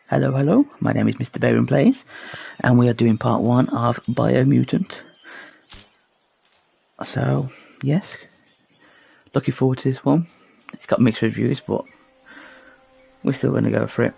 Hello, hello. My name is Mr. Barium Plays, and we are doing part 1 of Biomutant. So, yes, looking forward to this one. It's got mixed reviews, but we're still going to go for it.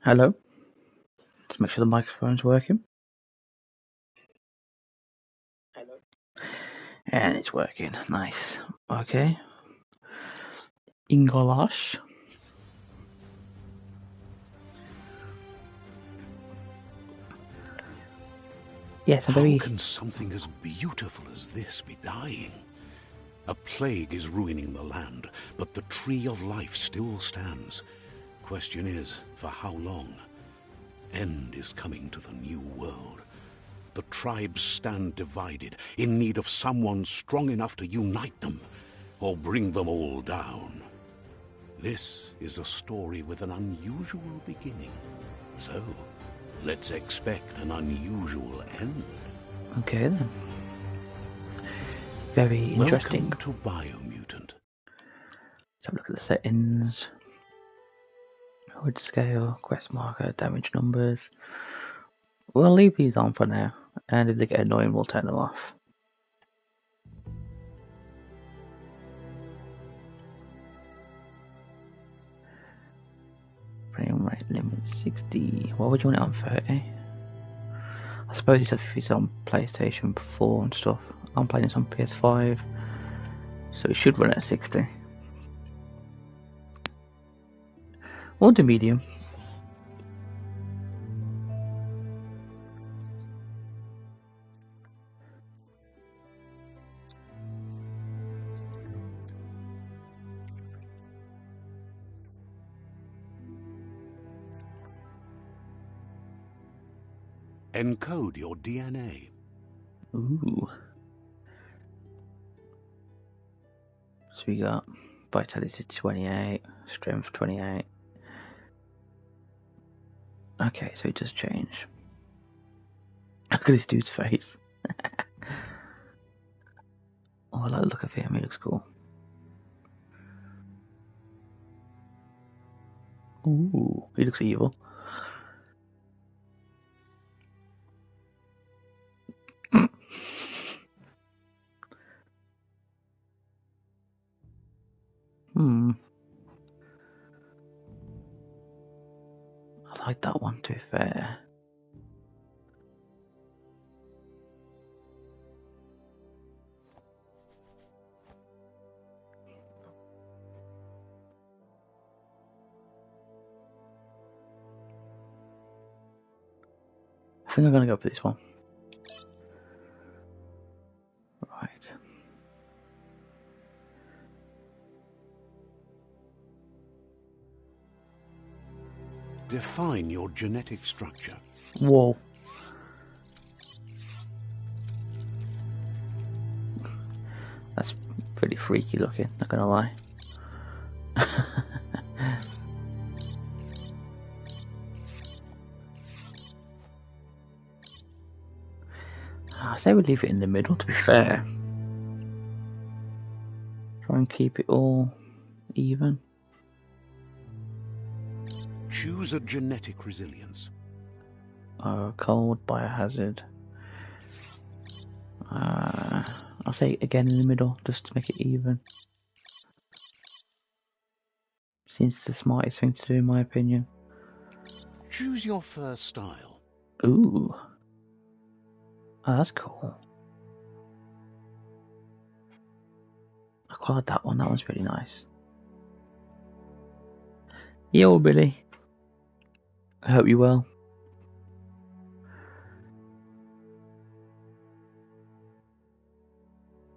Hello. Just make sure the microphone's working. Hello. And it's working. Nice. Okay. Ingolash. Yes, I'm very... How can something as beautiful as this be dying? A plague is ruining the land, but the tree of life still stands. Question is, for how long? End is coming to the new world. The tribes stand divided, in need of someone strong enough to unite them, or bring them all down. This is a story with an unusual beginning. So, let's expect an unusual end. Okay, then. Very interesting. Welcome to Biomutant. Let's have a look at the settings. Hood scale, quest marker, damage numbers. We'll leave these on for now, and if they get annoying, we'll turn them off. Frame rate limit 60. What would you want it on 30? I suppose it's if it's on PlayStation 4 and stuff. I'm playing this on PS5, so it should run at 60. Or the medium. Encode your DNA. Ooh. So we got vitality 28, strength 28. Okay, so it does change. Look at this dude's face. Oh, I like the look of him, he looks cool. Ooh, he looks evil. I like that one, to be fair. I think I'm gonna go for this one. Right. Define your genetic structure. Whoa. That's pretty freaky looking, not gonna lie. I say we leave it in the middle, to be fair. Try and keep it all even. Choose a genetic resilience. Cold, biohazard. I'll say again in the middle, just to make it even. Seems the smartest thing to do, in my opinion. Choose your first style. Ooh. Oh, that's cool. I quite like that one. That one's really nice. Yo, Billy. I hope you're well.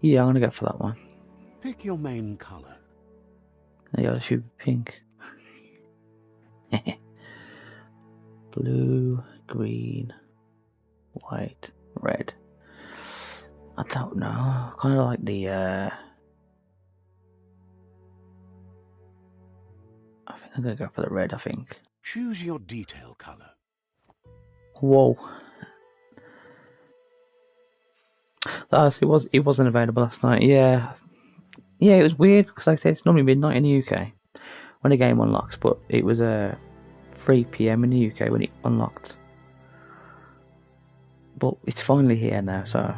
Yeah, I'm gonna go for that one. Pick your main color. Yeah, it should be pink. Blue, green, white, red. I don't know. Kind of like the. I think I'm gonna go for the red. I think. Choose your detail color. Whoa. It wasn't available last night. Yeah, it was weird because, like I said, it's normally midnight in the UK when the game unlocks, but it was 3 PM in the UK when it unlocked. But it's finally here now, so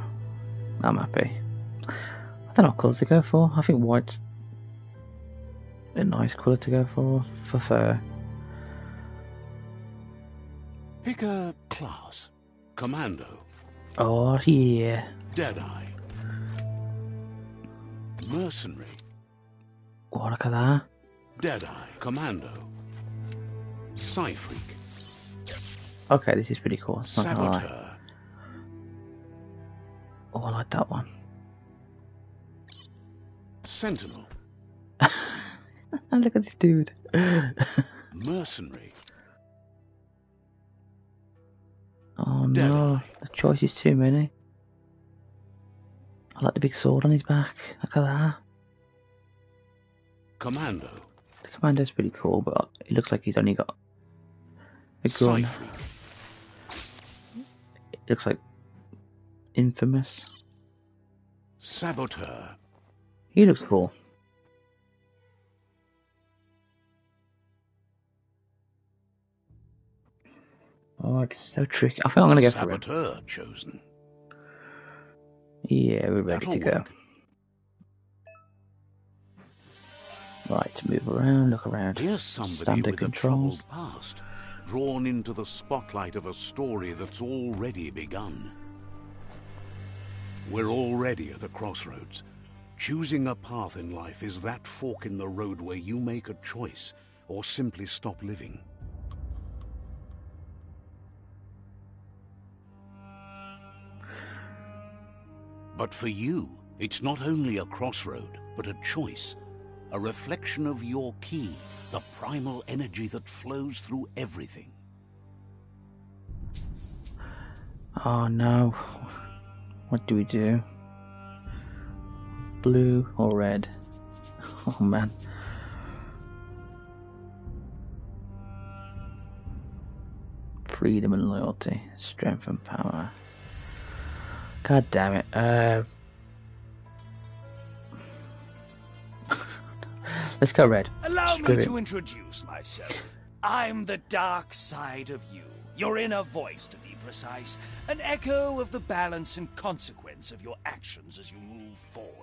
I'm happy. I don't know what colour to go for. I think white's a nice colour to go for fur. Pick a class. Commando. Oh yeah. Deadeye. Mercenary. Oh, look at that. Deadeye. Commando. Psy-Freak. Okay, this is pretty cool. It's not gonna lie. Saboteur. Oh, I like that one. Sentinel. Look at this dude. Mercenary. Oh no, Deadeye. the choice is too many. I like the big sword on his back. Look at that. Commando. The commando's pretty cool, but it looks like he's only got a gun. Psy-Freak. It looks like Infamous. Saboteur. He looks cool. Oh, it's so tricky. I think I'm gonna go for him. Saboteur chosen. Yeah, we're ready That'll to go. work. Right, move around, look around. Here's somebody Standard with controls. a troubled past, drawn into the spotlight of a story that's already begun. We're already at a crossroads. Choosing a path in life is that fork in the road where you make a choice or simply stop living. But for you, it's not only a crossroad, but a choice. A reflection of your key, the primal energy that flows through everything. Oh no. What do we do? Blue or red? Oh man. Freedom and loyalty, strength and power. God damn it. Let's go red. Allow Screw me it. to introduce myself. I'm the dark side of you. Your inner voice, to be precise. An echo of the balance and consequence of your actions as you move forward.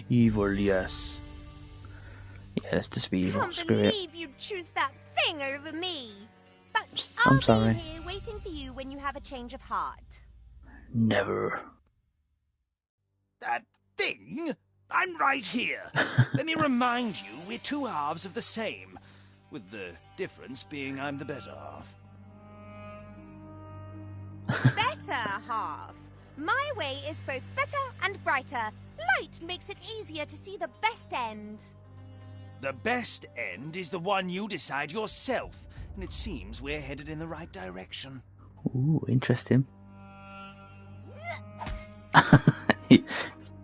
Evil, yes. Yeah, let's just be evil. Can't Screw it. believe you'd choose that thing over me. But I'm I'll sorry. be here waiting for you when you have a change of heart. Never. That thing? I'm right here. Let me remind you, we're two halves of the same, with the difference being I'm the better half. Better half. My way is both better and brighter. Light makes it easier to see the best end. The best end is the one you decide yourself, and it seems we're headed in the right direction. Ooh, interesting.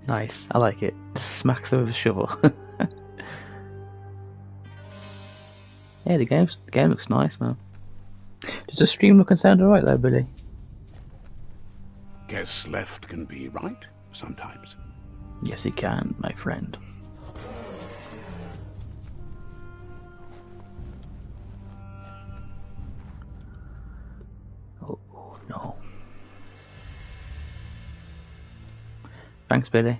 Nice, I like it. Smack them with a shovel. Yeah, the game looks nice, man. Does the stream look and sound alright though, Billy? Guess left can be right sometimes. Yes, it can, my friend. Oh no. Thanks, Billy.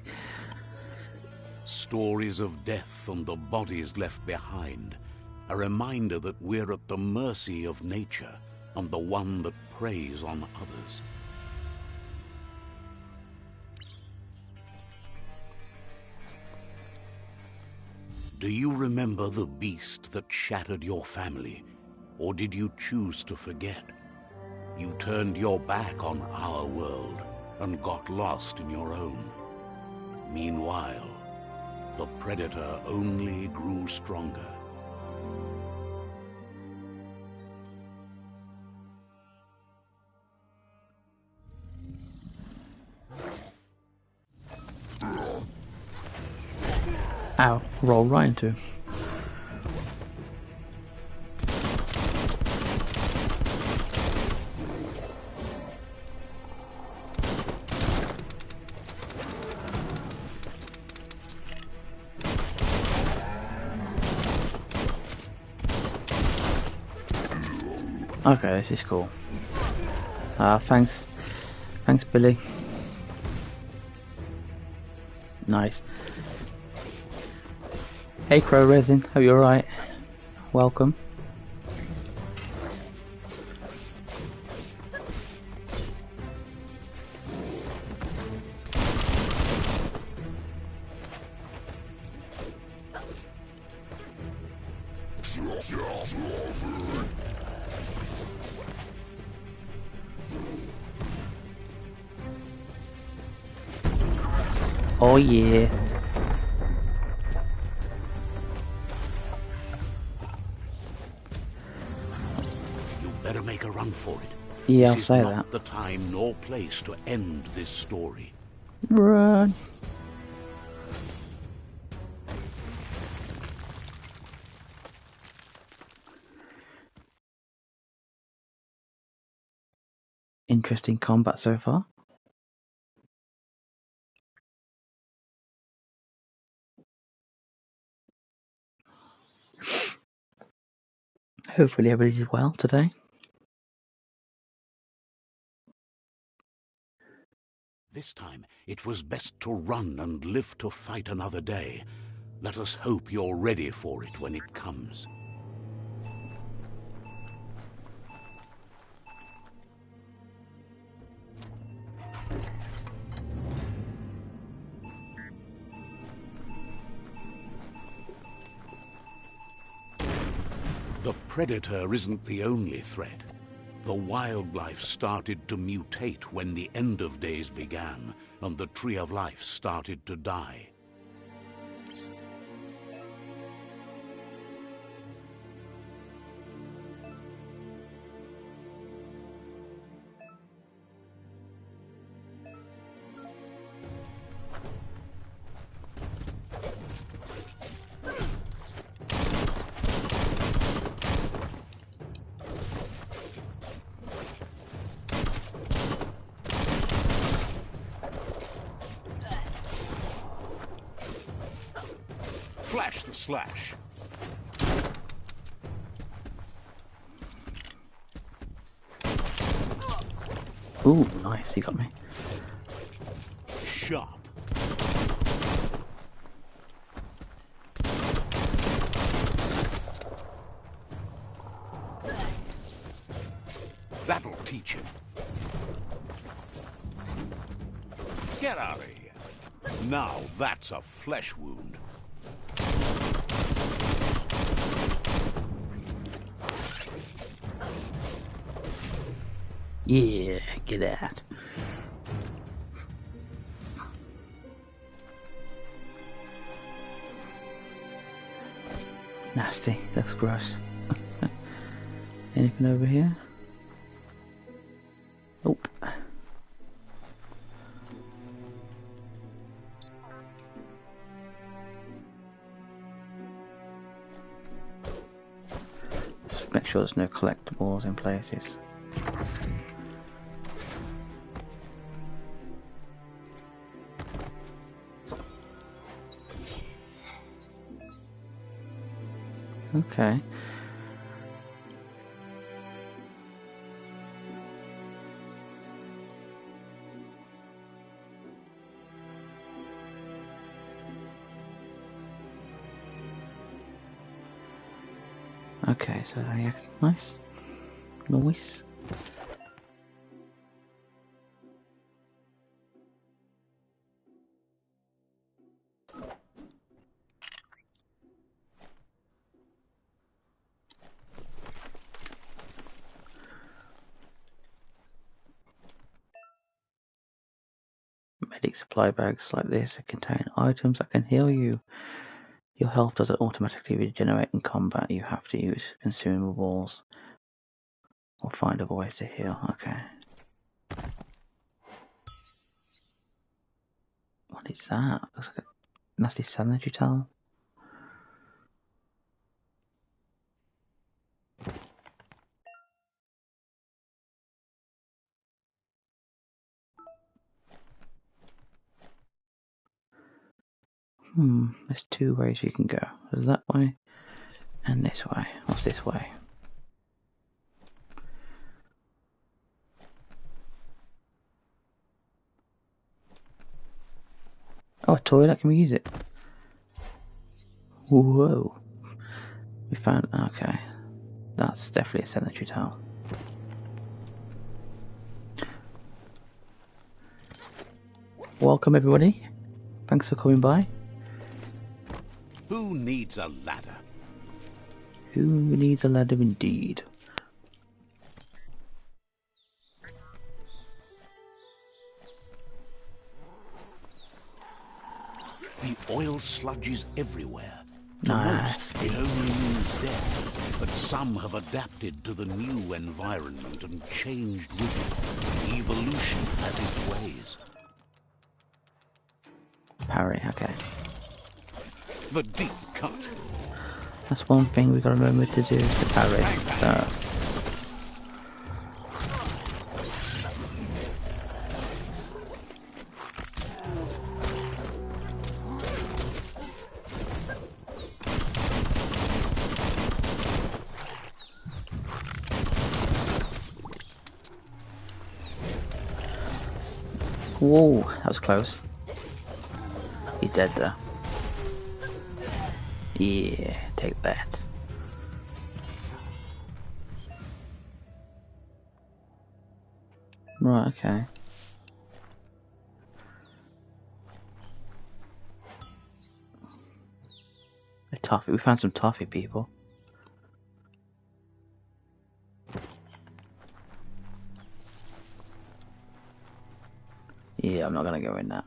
Stories of death and the bodies left behind. A reminder that we're at the mercy of nature and the one that preys on others. Do you remember the beast that shattered your family? Or did you choose to forget? You turned your back on our world and got lost in your own. Meanwhile, the predator only grew stronger. Ow, roll right into. Okay, this is cool. Thanks, Billy. Nice. Hey, Crow Resin, are you alright? Welcome. Oh yeah. You better make a run for it. Yeah, I'll this is say not that. the time nor place to end this story. Run. Interesting combat so far. Hopefully everybody's well today. This time, it was best to run and live to fight another day. Let us hope you're ready for it when it comes. The predator isn't the only threat. The wildlife started to mutate when the end of days began, and the tree of life started to die. Flash the slash. Ooh, nice, he got me. Sharp. That'll teach him. Get out of here. Now that's a flesh wound. Yeah, get out. Nasty, that's gross. Anything over here? Nope. Just make sure there's no collectibles in places. Okay. Okay, so yeah, nice. Nice. Medic supply bags like this contain items that can heal you. Your health doesn't automatically regenerate in combat. You have to use consumables or find other ways to heal. Okay. What is that? Looks like a nasty sanitary towel. There's two ways you can go. There's that way and this way. What's this way? Oh, a toilet, can we use it? Whoa. We found, okay. That's definitely a sanitary towel. Welcome everybody. Thanks for coming by. Who needs a ladder? Who needs a ladder indeed? The oil sludges everywhere. To Nice. most, it only means death. But some have adapted to the new environment and changed with it. Evolution has its ways. Parry, okay. The deep cut. That's one thing we gotta remember to do, to parry. So. Whoa, that was close. He's dead there. Yeah, take that. Right, okay. A toffee. We found some toffee, people. Yeah, I'm not gonna go in that.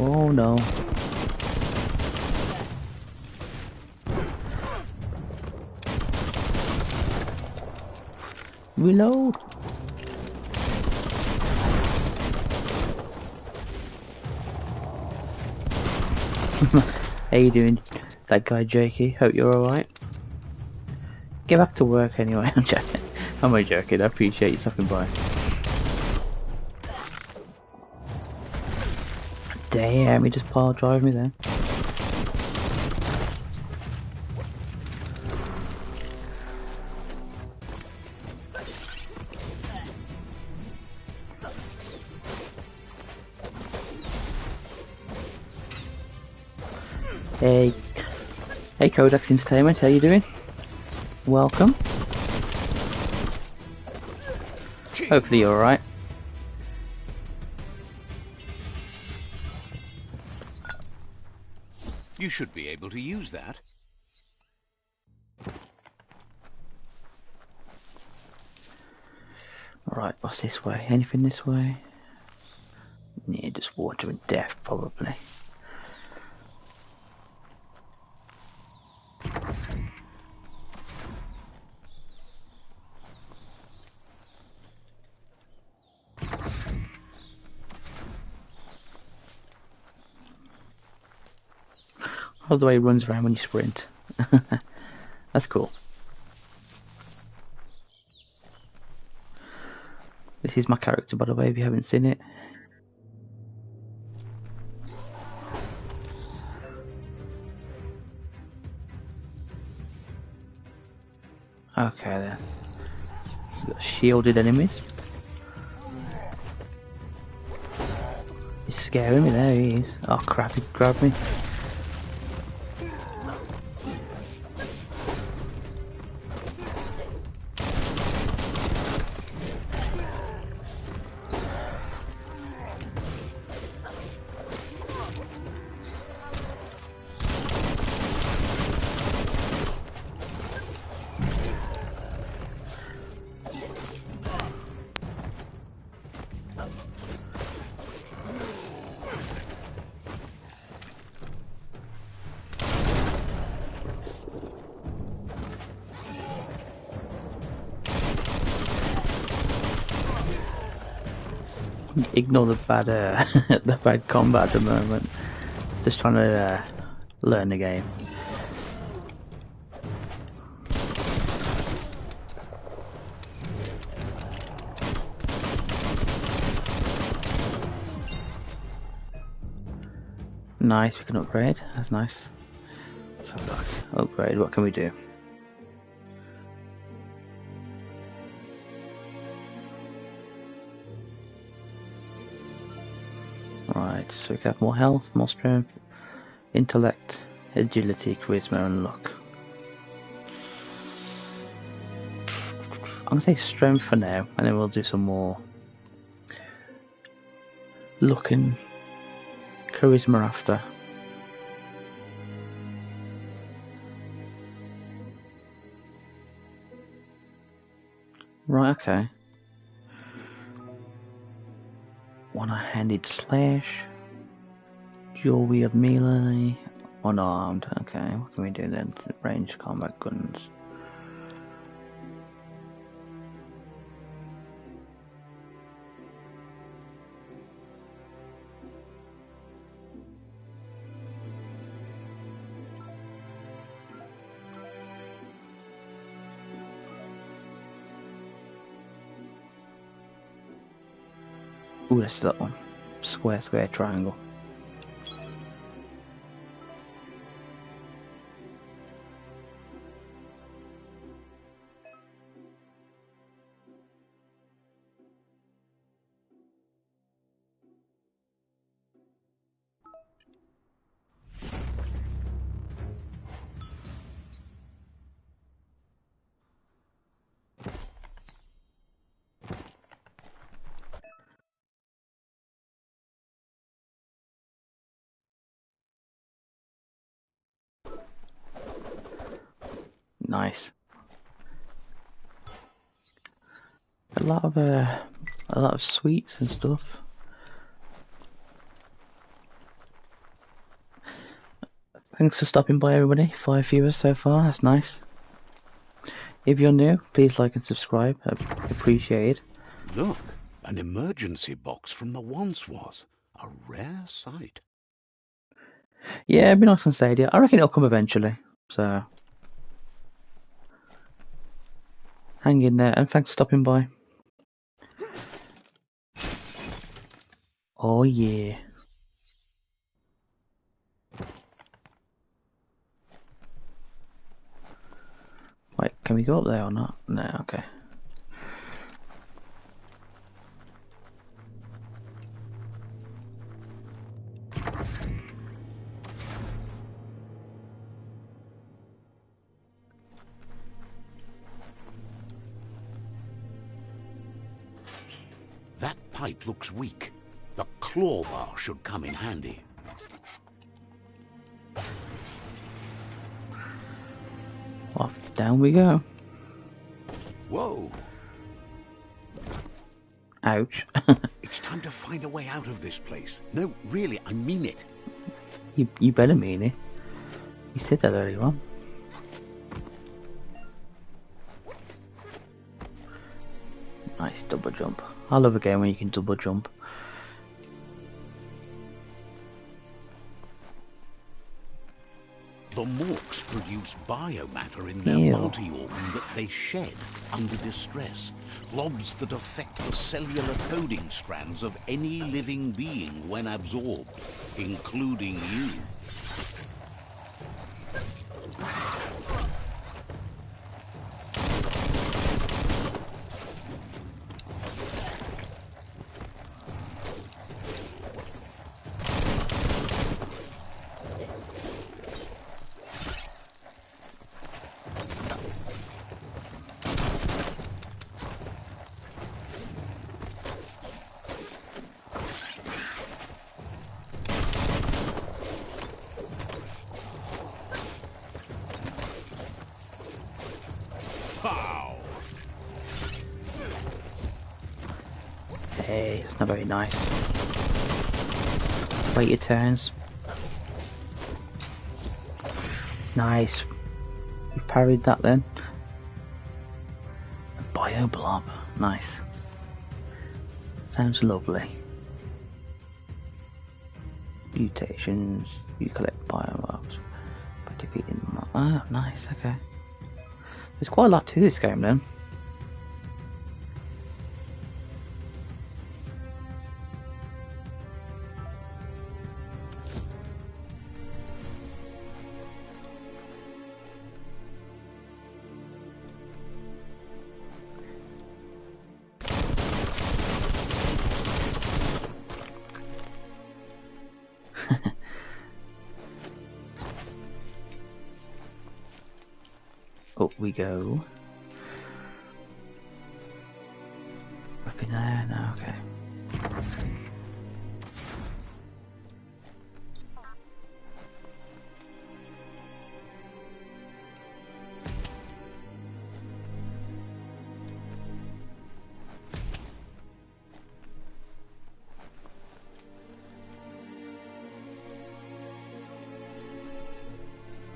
Oh no. Reload! How you doing, that guy Jakey? Hope you're alright. Get back to work anyway, I'm joking. I'm only joking, I appreciate you stopping by. Damn, he just pile drive me then. Hey Codex Entertainment, how you doing? Welcome. Hopefully you're alright. You should be able to use that. Alright, what's this way? Anything this way? Yeah, just water and death, probably. I love the way he runs around when you sprint. That's cool. This is my character, by the way, if you haven't seen it. Okay then. We've got shielded enemies. He's scaring me, there he is. Oh crap, he grabbed me. Ignore the bad, the bad combat at the moment. Just trying to learn the game. Nice, we can upgrade. That's nice. So look, upgrade. What can we do? Right, so we can have more health, more strength, intellect, agility, charisma, and luck. I'm gonna say strength for now, and then we'll do some more luck and charisma after. Right, okay. One-handed slash, dual wield melee, unarmed. Okay, what can we do then? Range combat guns. Ooh, that's that one. Square, square, triangle. Nice. A lot of sweets and stuff. Thanks for stopping by, everybody. 5 viewers so far. That's nice. If you're new, please like and subscribe. I appreciate it. Look, an emergency box from the once was. A rare sight. Yeah, it'd be nice on Stadia. I reckon it'll come eventually. So, hang in there, and thanks for stopping by. Oh yeah. Wait, can we go up there or not? No, okay. That pipe looks weak. The claw bar should come in handy. Off, down we go. Whoa. Ouch. It's time to find a way out of this place. No, really, I mean it. You better mean it. You said that earlier on. Nice double jump. I love a game when you can double jump. The Morks produce biomatter in their Ew. multi-organ that they shed under distress. Blobs that affect the cellular coding strands of any living being when absorbed, including you. Hey, that's not very nice. Wait your turns. Nice. You parried that then. A bio blob. Nice. Sounds lovely. Mutations. You collect biomobs by defeating them. Ah, nice, okay. There's quite a lot to this game then. Up we go. Up in there now, okay.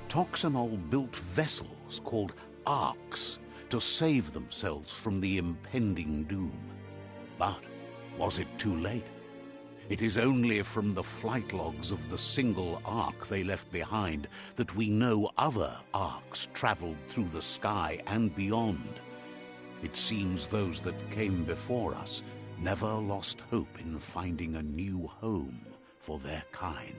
Toxanol built vessels called arks to save themselves from the impending doom. But was it too late? It is only from the flight logs of the single ark they left behind that we know other arks traveled through the sky and beyond. It seems those that came before us never lost hope in finding a new home for their kind.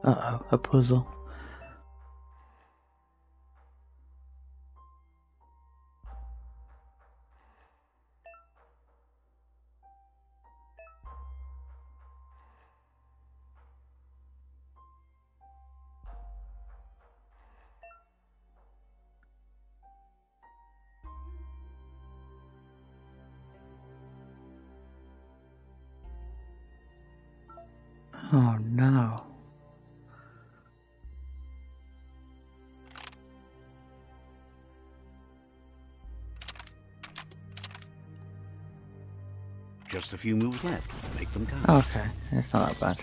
Uh-oh, a puzzle. Oh no. Just a few moves left. Make them count. Okay, it's not that bad.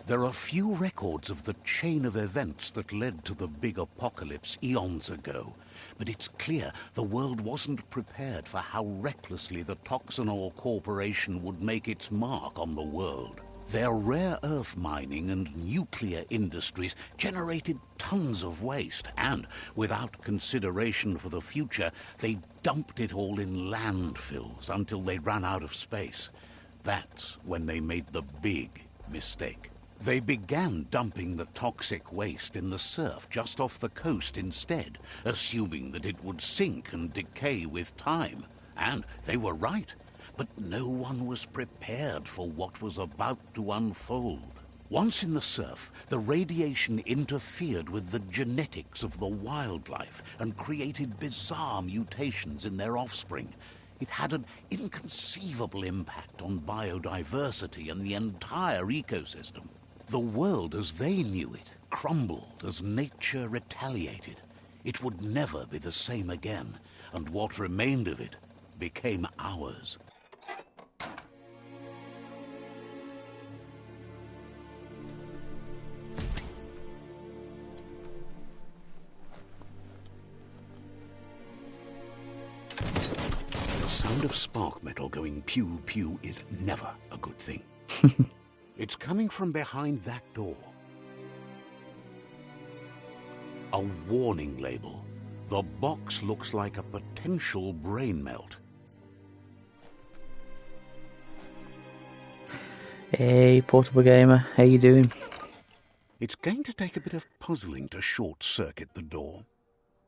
There are few records of the chain of events that led to the big apocalypse eons ago, but it's clear the world wasn't prepared for how recklessly the Toxanol Corporation would make its mark on the world. Their rare earth mining and nuclear industries generated tons of waste, and, without consideration for the future, they dumped it all in landfills until they ran out of space. That's when they made the big mistake. They began dumping the toxic waste in the surf just off the coast instead, assuming that it would sink and decay with time. And they were right. But no one was prepared for what was about to unfold. Once in the surf, the radiation interfered with the genetics of the wildlife and created bizarre mutations in their offspring. It had an inconceivable impact on biodiversity and the entire ecosystem. The world as they knew it crumbled as nature retaliated. It would never be the same again, and what remained of it became ours. The sound of spark metal going pew-pew is never a good thing. It's coming from behind that door. A warning label. The box looks like a potential brain melt. Hey, Portable Gamer, how you doing? It's going to take a bit of puzzling to short-circuit the door.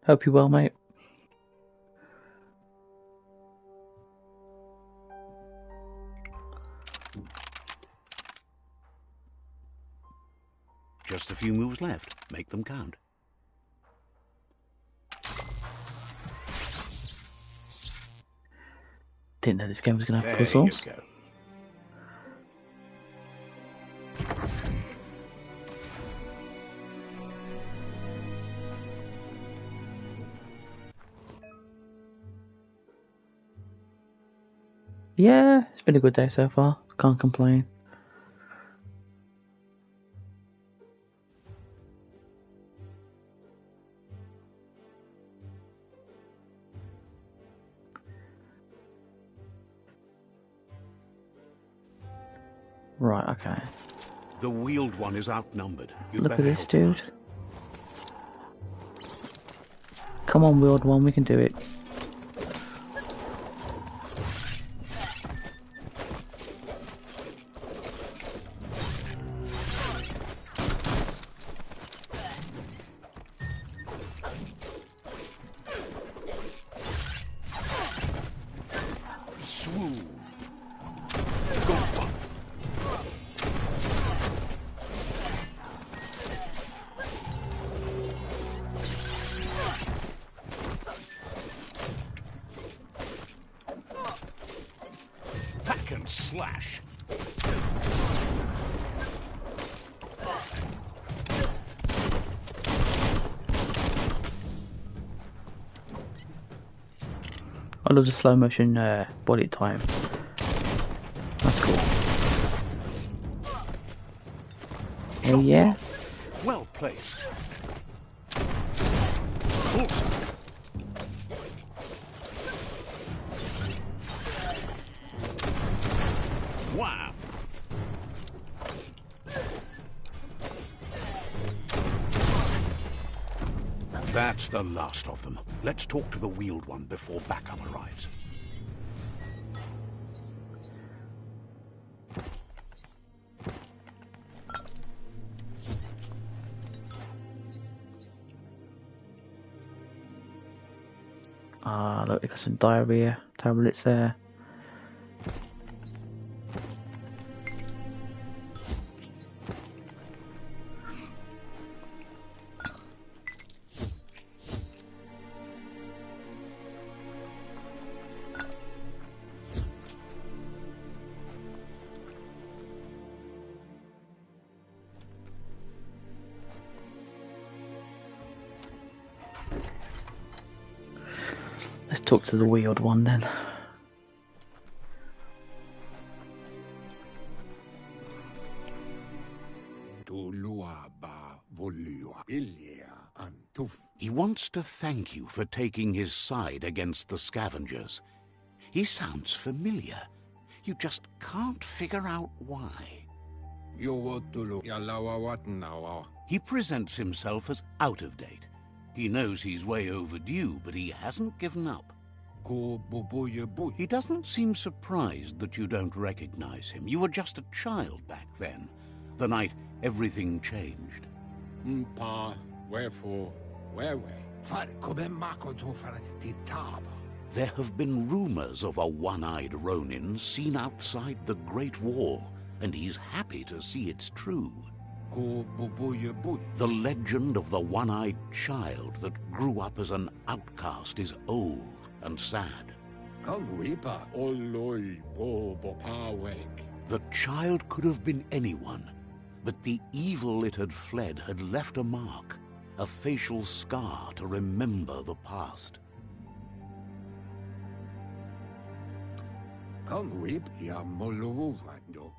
Hope you're well, mate. Just a few moves left. Make them count. Didn't know this game was going to have There puzzles. you go. Yeah, it's been a good day so far. Can't complain. Right, okay. The wheeled one is outnumbered. You'd Look at better this help him dude. out. Come on, wheeled one, we can do it. Swoon. Go on. Hack and slash. I love the slow motion body time. That's cool. Oh Shots yeah? off. Well placed. Bullseye. Wow. That's the last of them. Let's talk to the wheeled one before backup arrives. Ah, look, they got some diarrhea tablets there. Let's talk to the wheeled one then. He wants to thank you for taking his side against the scavengers. He sounds familiar. You just can't figure out why. He presents himself as out of date. He knows he's way overdue, but he hasn't given up. He doesn't seem surprised that you don't recognize him. You were just a child back then, the night everything changed. There have been rumors of a one-eyed Ronin seen outside the Great Wall, and he's happy to see it's true. The legend of the one-eyed child that grew up as an outcast is old and sad. The child could have been anyone, but the evil it had fled had left a mark, a facial scar to remember the past.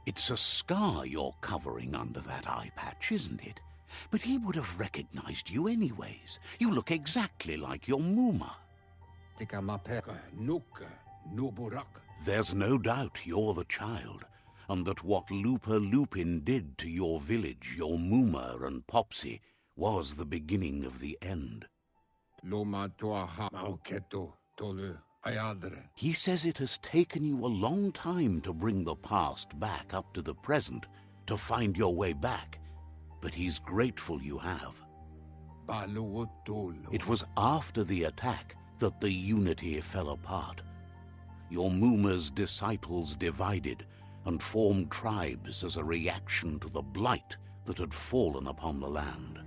It's a scar you're covering under that eye patch, isn't it? But he would have recognized you anyways. You look exactly like your Muma. There's no doubt you're the child, and that what Lupa Lupin did to your village, your Muma and Popsy, was the beginning of the end. He says it has taken you a long time to bring the past back up to the present, to find your way back, but he's grateful you have. It was after the attack that the unity fell apart. Your Muma's disciples divided and formed tribes as a reaction to the blight that had fallen upon the land.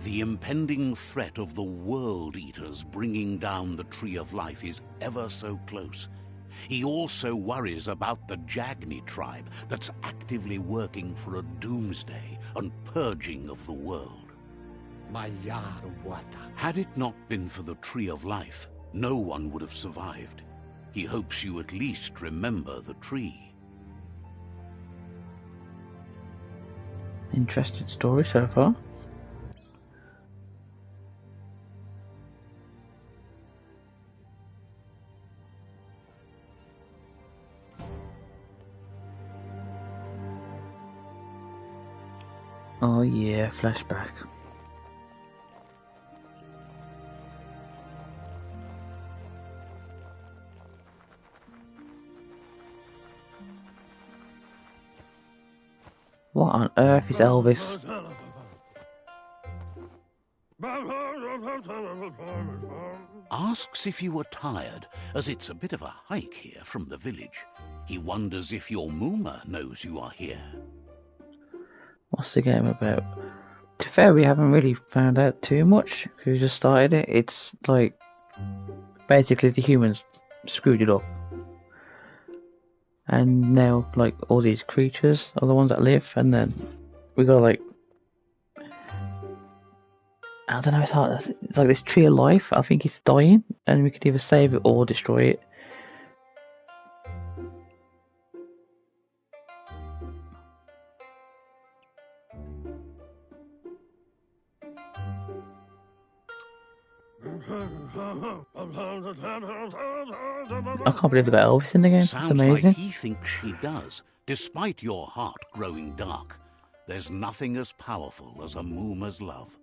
The impending threat of the World Eaters bringing down the Tree of Life is ever so close. He also worries about the Jagni tribe that's actively working for a doomsday and purging of the world. Had it not been for the Tree of Life, no one would have survived. He hopes you at least remember the tree. Interesting story so far. Oh yeah, flashback. What on earth is Elvis? Asks if you were tired, as it's a bit of a hike here from the village. He wonders if your Mooma knows you are here. What's the game about? To be fair, we haven't really found out too much. We just started it. It's like basically the humans screwed it up, and now like all these creatures are the ones that live, and then we got like, I don't know, it's hard. It's like this tree of life. I think it's dying, and we could either save it or destroy it. I can't believe they got Elvis in the game. It's Sounds amazing. like he thinks she does, despite your heart growing dark. There's nothing as powerful as a Mooma's love.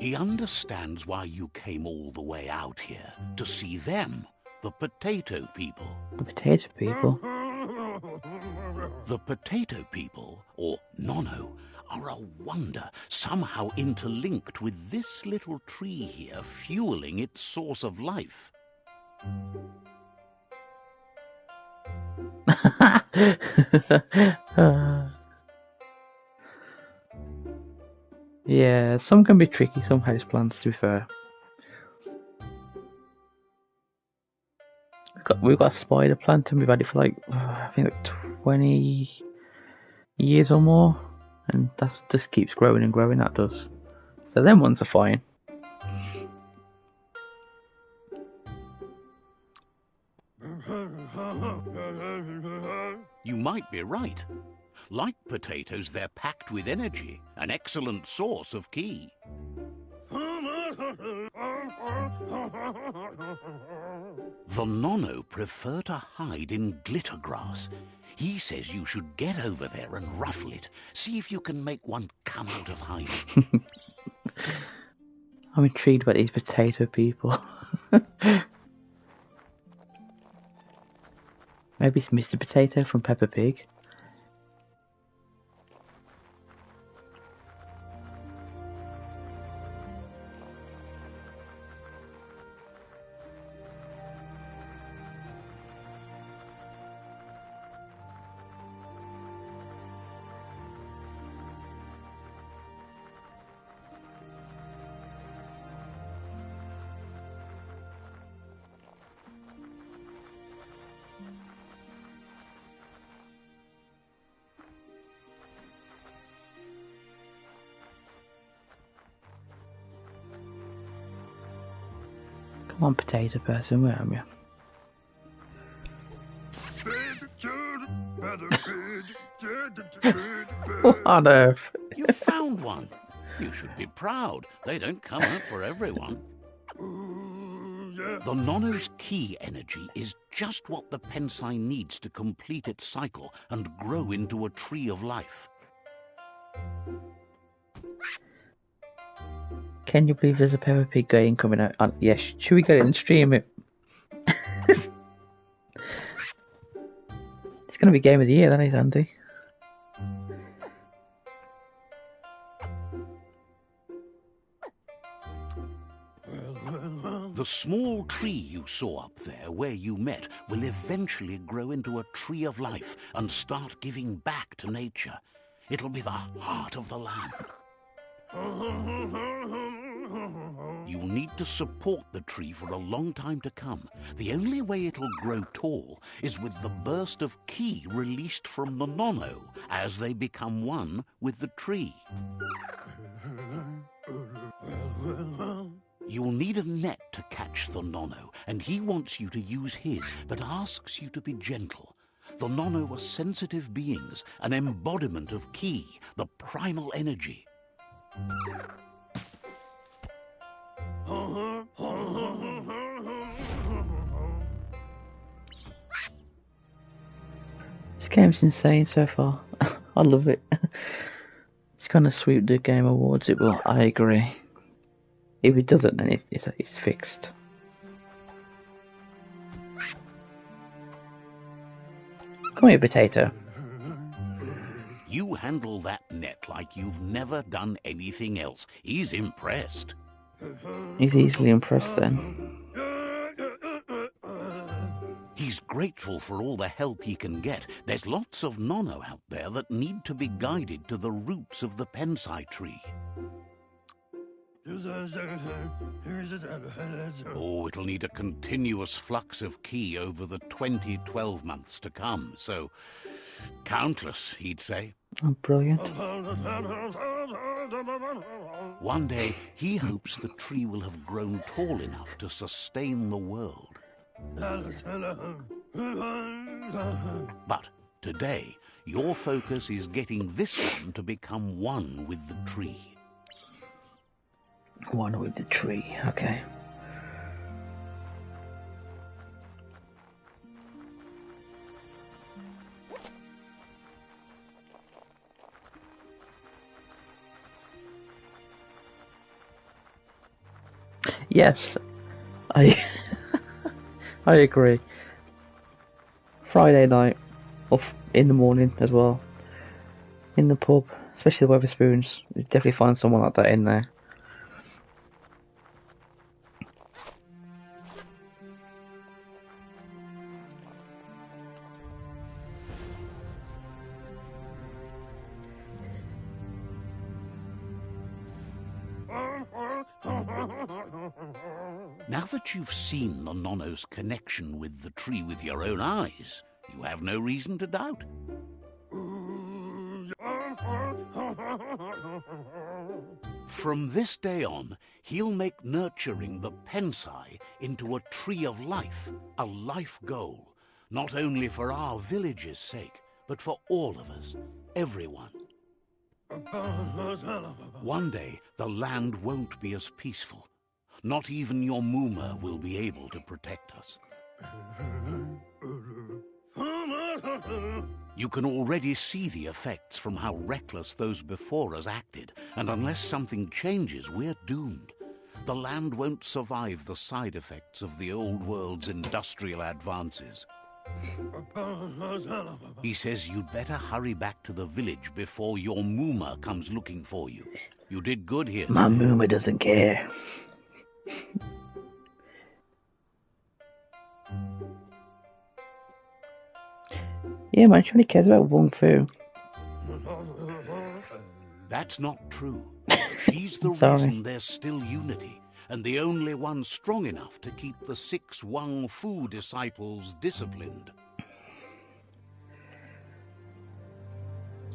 He understands why you came all the way out here, to see them, the potato people. The potato people. The potato people, or Nono, are a wonder, somehow interlinked with this little tree here, fueling its source of life. Yeah, some can be tricky, some houseplants, to be fair. We've got a spider plant and we've had it for like, I think like 20 years or more. And that just keeps growing and growing, that does. So them ones are fine. You might be right. Like potatoes, they're packed with energy, an excellent source of ki. The Nono prefer to hide in glitter grass. He says you should get over there and ruffle it. See if you can make one come out of hiding. I'm intrigued by these potato people. Maybe it's Mr. Potato from Peppa Pig. Come on, potato person, where am you? What on earth? You found one. You should be proud. They don't come out for everyone. The Nono's ki energy is just what the Pensai needs to complete its cycle and grow into a tree of life. Can you believe there's a Peppa Pig game coming out? Yes, should we get it and stream it? It's going to be Game of the Year, that is, Andy. The The small tree you saw up there where you met will eventually grow into a tree of life and start giving back to nature. It'll be the heart of the land. You'll need to support the tree for a long time to come. The only way it'll grow tall is with the burst of ki released from the nono as they become one with the tree. You'll need a net to catch the nono, and he wants you to use his, but asks you to be gentle. The nono are sensitive beings, an embodiment of ki, the primal energy. This game's insane so far. I love it. It's gonna sweep the Game Awards, it will, I agree. If it doesn't, then it's fixed. Come here, potato. You handle that net like you've never done anything else. He's impressed. He's easily impressed then. He's grateful for all the help he can get. There's lots of nono out there that need to be guided to the roots of the pensai tree. Oh, it'll need a continuous flux of ki over the 12 months to come, so countless, he'd say. Oh, brilliant. One day, he hopes the tree will have grown tall enough to sustain the world. But today, your focus is getting this one to become one with the tree. One with the tree, okay. Yes, I agree. Friday night, or in the morning as well, in the pub, especially the Wetherspoons, you definitely find someone like that in there. Now that you've seen the nono's connection with the tree with your own eyes, you have no reason to doubt. From this day on, he'll make nurturing the pensai into a tree of life, a life goal, not only for our village's sake, but for all of us, everyone. One day, the land won't be as peaceful. Not even your Muma will be able to protect us. You can already see the effects from how reckless those before us acted, and unless something changes, we're doomed. The land won't survive the side effects of the old world's industrial advances. He says you'd better hurry back to the village before your Muma comes looking for you. You did good here. My Muma doesn't care. Yeah, man, she only cares about Wong Fu. That's not true. She's the reason there's still unity, and the only one strong enough to keep the 6 Wang Fu disciples disciplined.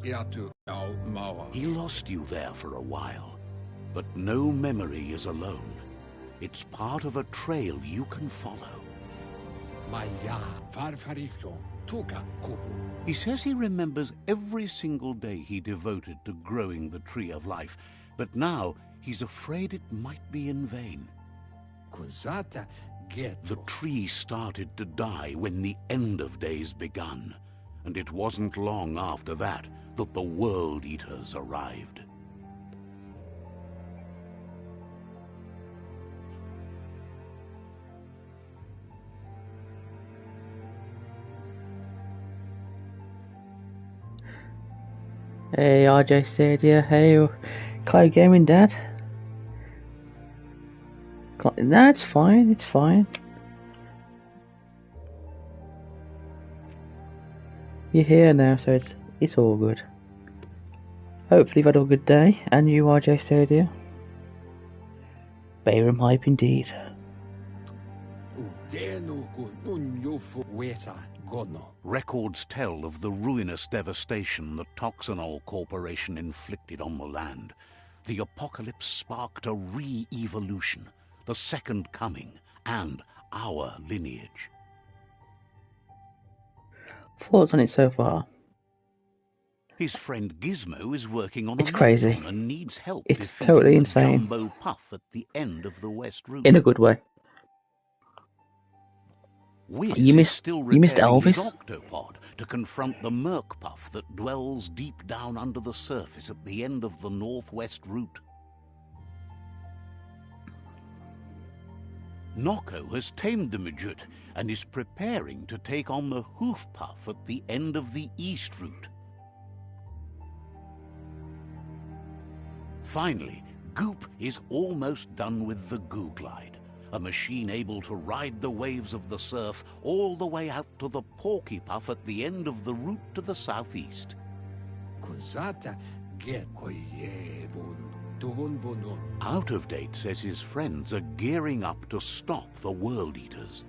He lost you there for a while, but no memory is alone. It's part of a trail you can follow. He says he remembers every single day he devoted to growing the tree of life, but now he's afraid it might be in vain. The tree started to die when the end of days begun, and it wasn't long after that that the World Eaters arrived. Hey, RJ Stadia. Hey, Cloud Gaming Dad. No, it's fine. It's fine. You're here now, so it's all good. Hopefully you've had a good day, and you, RJ Stadia. Bayram hype indeed. Records tell of the ruinous devastation the Toxanol Corporation inflicted on the land. The apocalypse sparked a re-evolution, the second coming, and our lineage. Thoughts on it so far? His friend Gizmo is working on It's a crazy. Mecton and needs help It's defeating totally the insane. Jumbo Puff at the end of the West Route. In a good way. Wiz You is still missed repairing his Elvis? octopod to confront the Merc Puff that dwells deep down under the surface at the end of the Northwest Route. Nocco has tamed the Midget and is preparing to take on the Hoof Puff at the end of the East Route. Finally, Goop is almost done with the Goo Glide, a machine able to ride the waves of the surf all the way out to the Porky Puff at the end of the route to the southeast. Out of Date says his friends are gearing up to stop the World Eaters.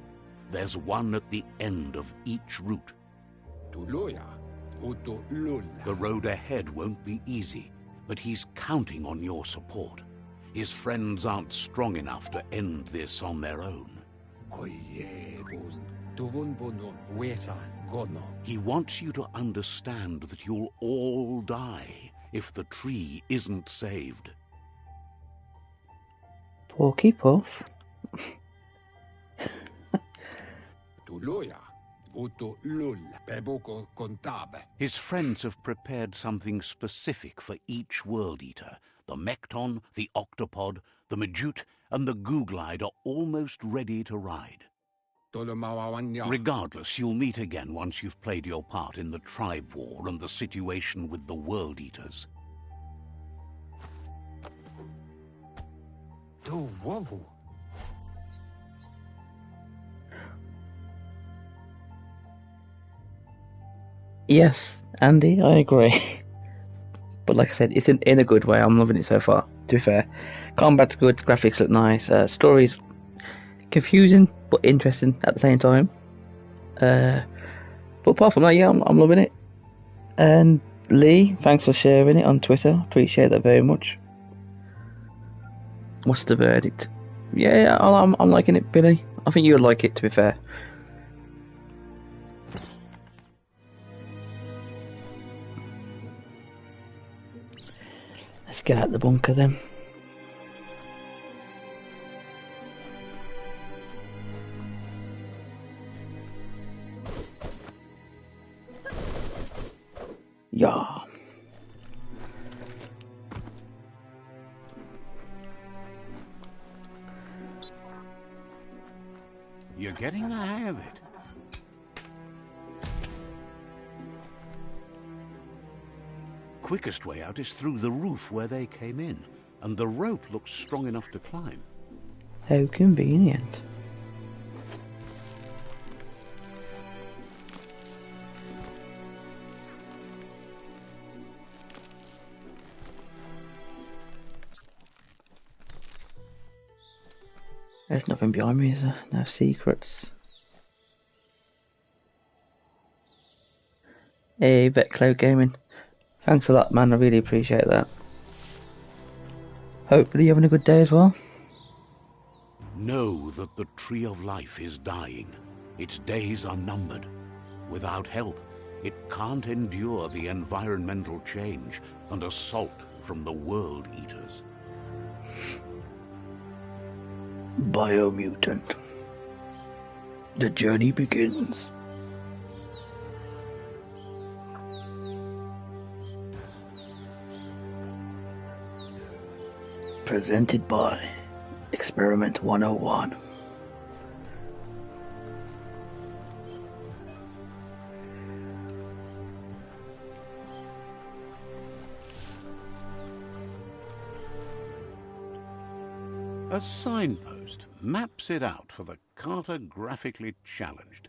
There's one at the end of each route. The road ahead won't be easy, but he's counting on your support. His friends aren't strong enough to end this on their own. He wants you to understand that you'll all die if the tree isn't saved. Porky Puff? His friends have prepared something specific for each World Eater. The Mecton, the Octopod, the Majute, and the Goo Glide are almost ready to ride. Regardless, you'll meet again once you've played your part in the tribe war and the situation with the World Eaters. Yes, Andy, I agree. But like I said, it's in a good way. I'm loving it so far, to be fair. Combat's good, graphics look nice, story's confusing but interesting at the same time. But apart from that, yeah, I'm loving it. And Lee, thanks for sharing it on Twitter. Appreciate that very much. What's the verdict? Yeah, I'm liking it, Billy. I think you'd like it, to be fair. Let's get out the bunker then. Yeah. You're getting the hang of it. Quickest way out is through the roof where they came in, and the rope looks strong enough to climb. How convenient. There's nothing behind me, is there? No secrets. Hey, VetCloud Gaming. Thanks a lot, man. I really appreciate that. Hopefully you're having a good day as well. Know that the Tree of Life is dying. Its days are numbered. Without help, it can't endure the environmental change and assault from the World Eaters. Biomutant. The journey begins. Presented by Experiment 101. A signpost maps it out for the cartographically challenged.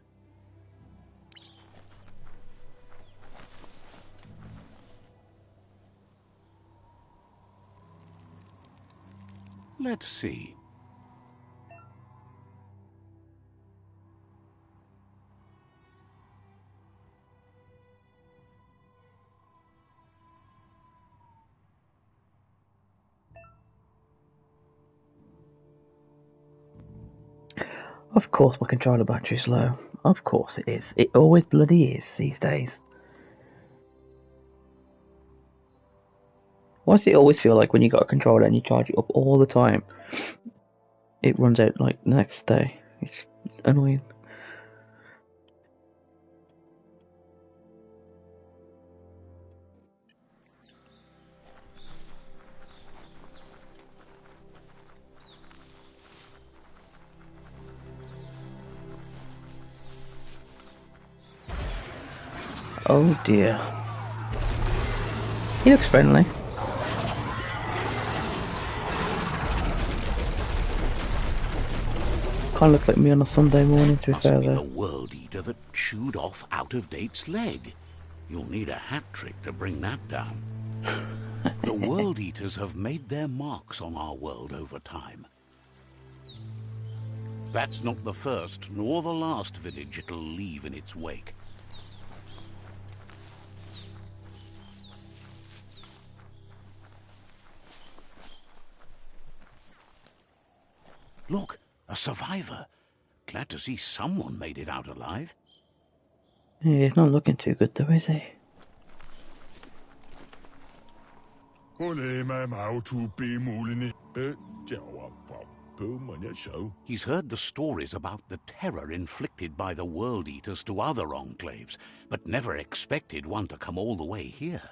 Let's see. Of course my controller battery's low. Of course it is. It always bloody is these days. Why does it always feel like when you got a controller and you charge it up all the time, it runs out like the next day? It's annoying. Oh dear. He looks friendly. Kinda looks like me on a Sunday morning, to be Must fair be the though. World Eater that chewed off Out-of-Date's leg. You'll need a hat trick to bring that down. The World Eaters have made their marks on our world over time. That's not the first nor the last village it'll leave in its wake. Look, a survivor. Glad to see someone made it out alive. Yeah, he's not looking too good though, is he? He's heard the stories about the terror inflicted by the World Eaters to other enclaves, but never expected one to come all the way here.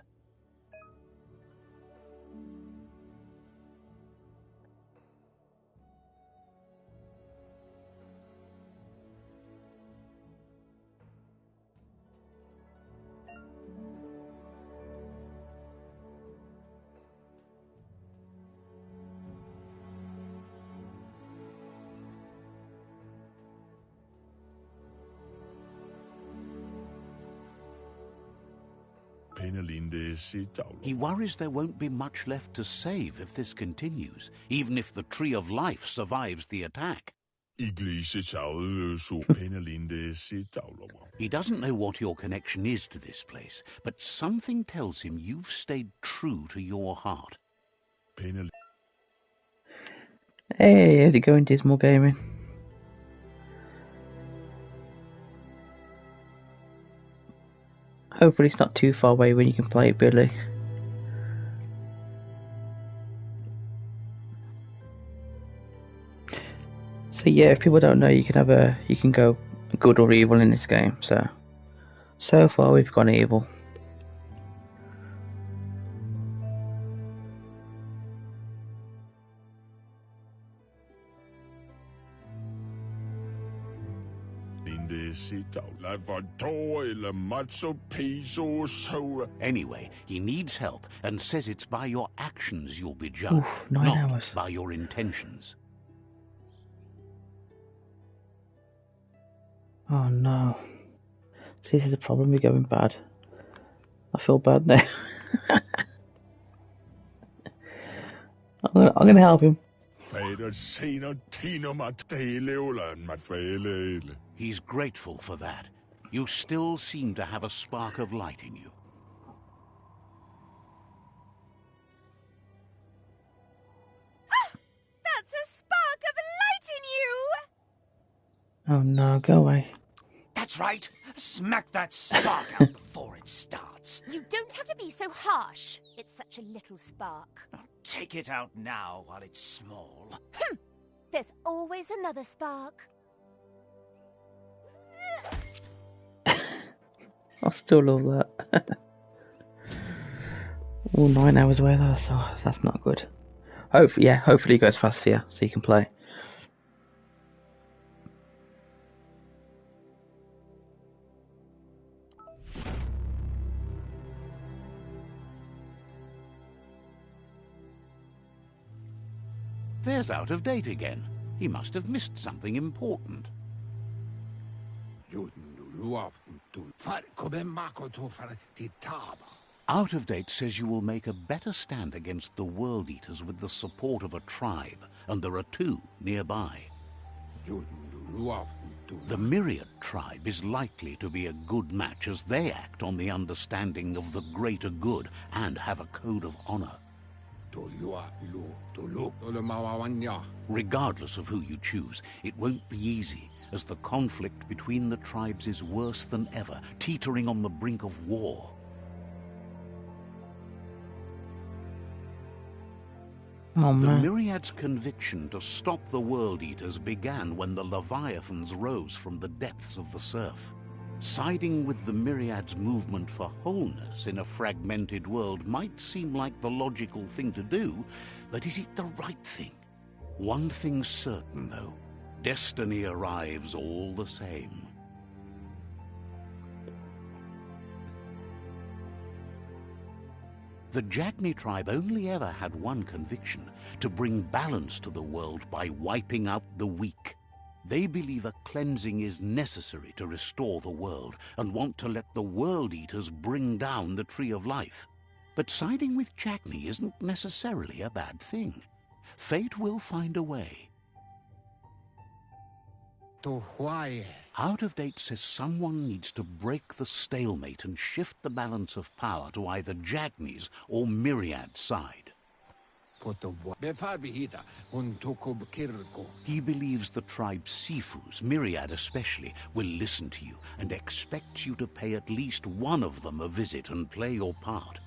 He worries there won't be much left to save if this continues, even if the Tree of Life survives the attack. He doesn't know what your connection is to this place, but something tells him you've stayed true to your heart. Hey, how's it going, Dismal Gaming? Hopefully it's not too far away when you can play it, Billy. So yeah, if people don't know, you can go good or evil in this game. So far we've gone evil. Anyway, he needs help and says it's by your actions you'll be judged, Oof, 9 not hours. by your intentions. Oh no. This is the problem, we're going bad. I feel bad now. I'm gonna help him. He's grateful for that. You still seem to have a spark of light in you. That's a spark of light in you! Oh no, go away. That's right. Smack that spark out before it starts. You don't have to be so harsh. It's such a little spark. Take it out now while it's small. There's always another spark. I still love that. Well, 9 hours away though, so that's not good. Hopefully it goes fast for you, so you can play. There's Out of Date again. He must have missed something important. Out of Date says you will make a better stand against the World Eaters with the support of a tribe, and there are 2 nearby. The Myriad tribe is likely to be a good match as they act on the understanding of the greater good and have a code of honor. Regardless of who you choose, it won't be easy, as the conflict between the tribes is worse than ever, teetering on the brink of war. Oh, The man. Myriad's conviction to stop the World Eaters began when the Leviathans rose from the depths of the surf. Siding with the Myriad's movement for wholeness in a fragmented world might seem like the logical thing to do, but is it the right thing? One thing's certain, though. Destiny arrives all the same. The Jagni tribe only ever had one conviction: to bring balance to the world by wiping out the weak. They believe a cleansing is necessary to restore the world, and want to let the World Eaters bring down the Tree of Life. But siding with Jagni isn't necessarily a bad thing. Fate will find a way. Out of Date says someone needs to break the stalemate and shift the balance of power to either Jagni's or Myriad's side. He believes the tribe Sifus, Myriad especially, will listen to you and expects you to pay at least one of them a visit and play your part.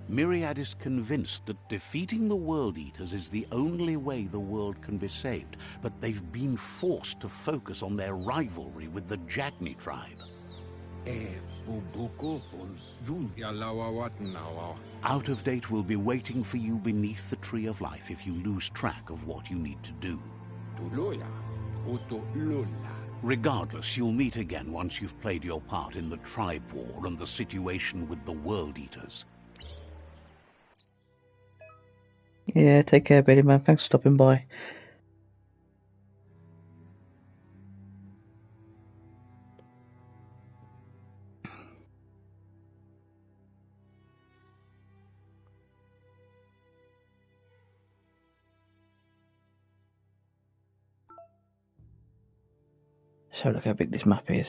Myriad is convinced that defeating the World Eaters is the only way the world can be saved, but they've been forced to focus on their rivalry with the Jagni tribe. Out of Date will be waiting for you beneath the Tree of Life if you lose track of what you need to do. Regardless, you'll meet again once you've played your part in the tribe war and the situation with the World Eaters. Yeah, take care, Betty man. Thanks for stopping by. So look how big this map is.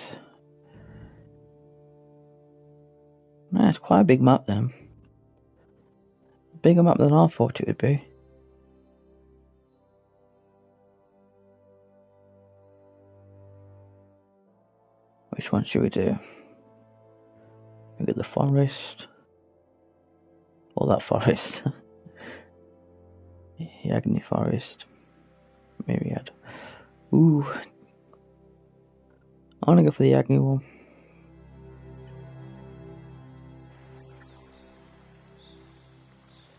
No, it's quite a big map then. Bigger map than I thought it would be. Which one should we do? We got the forest. Or that forest. Yagni forest. Myriad. Ooh. I want to go for the Yagni one.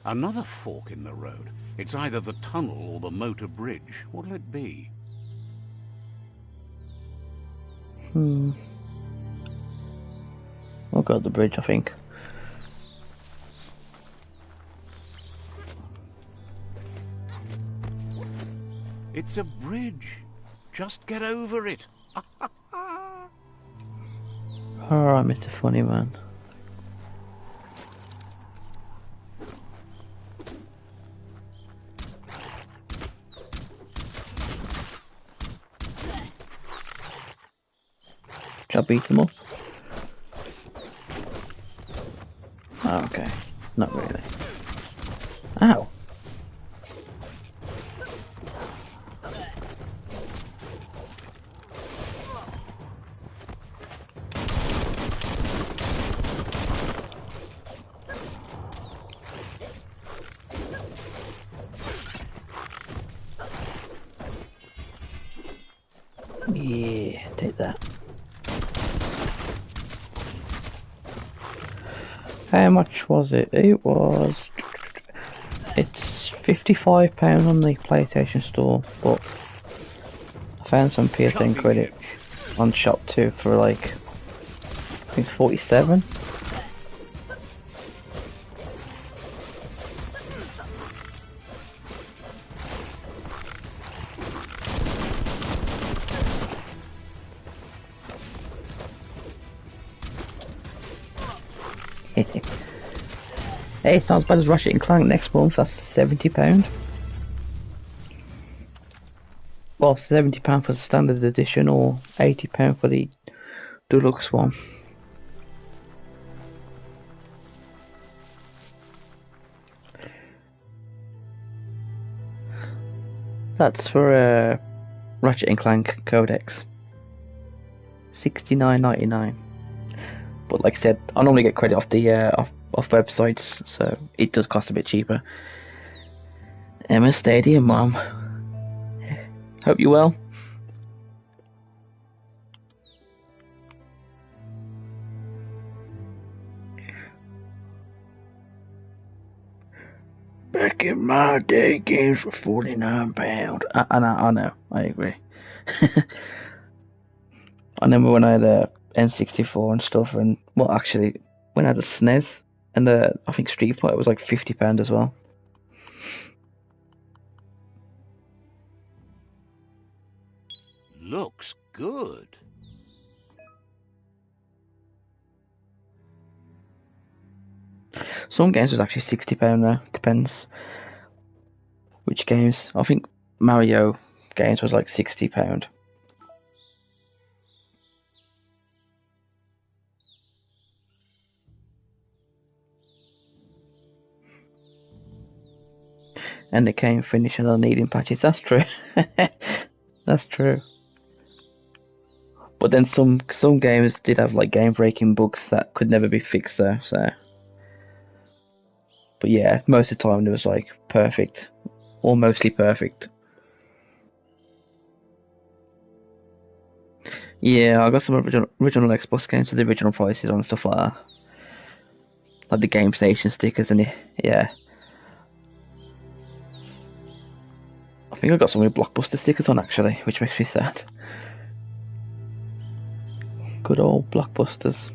Another fork in the road. It's either the tunnel or the motor bridge. What'll it be? We'll go to the bridge, I think. It's a bridge. Just get over it. Alright, Mr. Funny Man. Should I beat him up? Oh, okay. Not really. Ow! Yeah, take that. How much was it? It was... It's £55 on the PlayStation Store, but I found some PSN credit on Shop 2 for like think it's 47. Hey, it's not as bad as Ratchet and Clank next month. That's £70. Well, £70 for the standard edition, or £80 for the deluxe one. That's for Ratchet and Clank Codex. $69.99. But like I said, I normally get credit off the off websites, so it does cost a bit cheaper. Emma Stadium, Mom. Hope you're well. Back in my day, games were £49. I know, I agree. I remember when I had a N64 and stuff, and well, actually, when I had a SNES, and I think Street Fighter was like £50 as well. Looks good. Some games was actually £60 now. Depends which games. I think Mario games was like £60. And they came finishing on needing patches. That's true. That's true. But then some games did have like game breaking bugs that could never be fixed though, so. But yeah, most of the time it was like perfect. Or mostly perfect. Yeah, I got some original Xbox games with the original prices on and stuff like that. Like the Game Station stickers and yeah. I think I got some with Blockbuster stickers on actually, which makes me sad. Good old Blockbusters.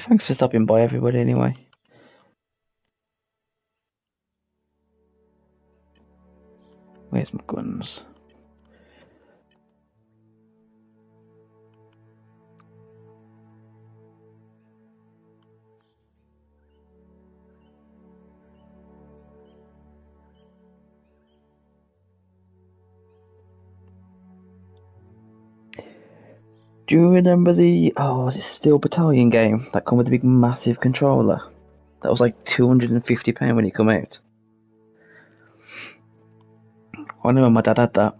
Thanks for stopping by, everybody, anyway. Where's my guns? Do you remember was it Steel Battalion game that come with a big massive controller? That was like £250 when it come out. I remember my dad had that.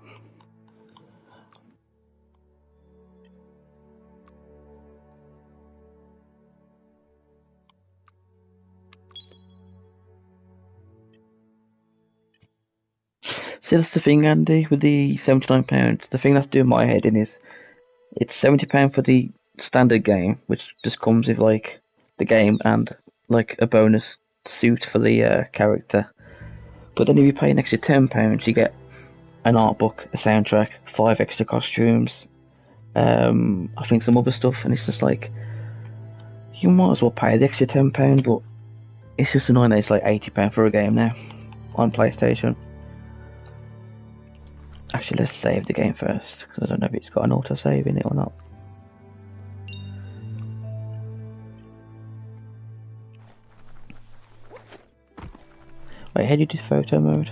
See, that's the thing, Andy, with the £79. The thing that's doing my head in is it's £70 for the standard game, which just comes with like the game and like a bonus suit for the character. But then if you pay an extra £10, you get an art book, a soundtrack, 5 extra costumes, I think some other stuff, and it's just like you might as well pay the extra £10, but it's just annoying that it's like £80 for a game now on PlayStation. Actually, let's save the game first, because I don't know if it's got an autosave in it or not. Wait, how do you do photo mode?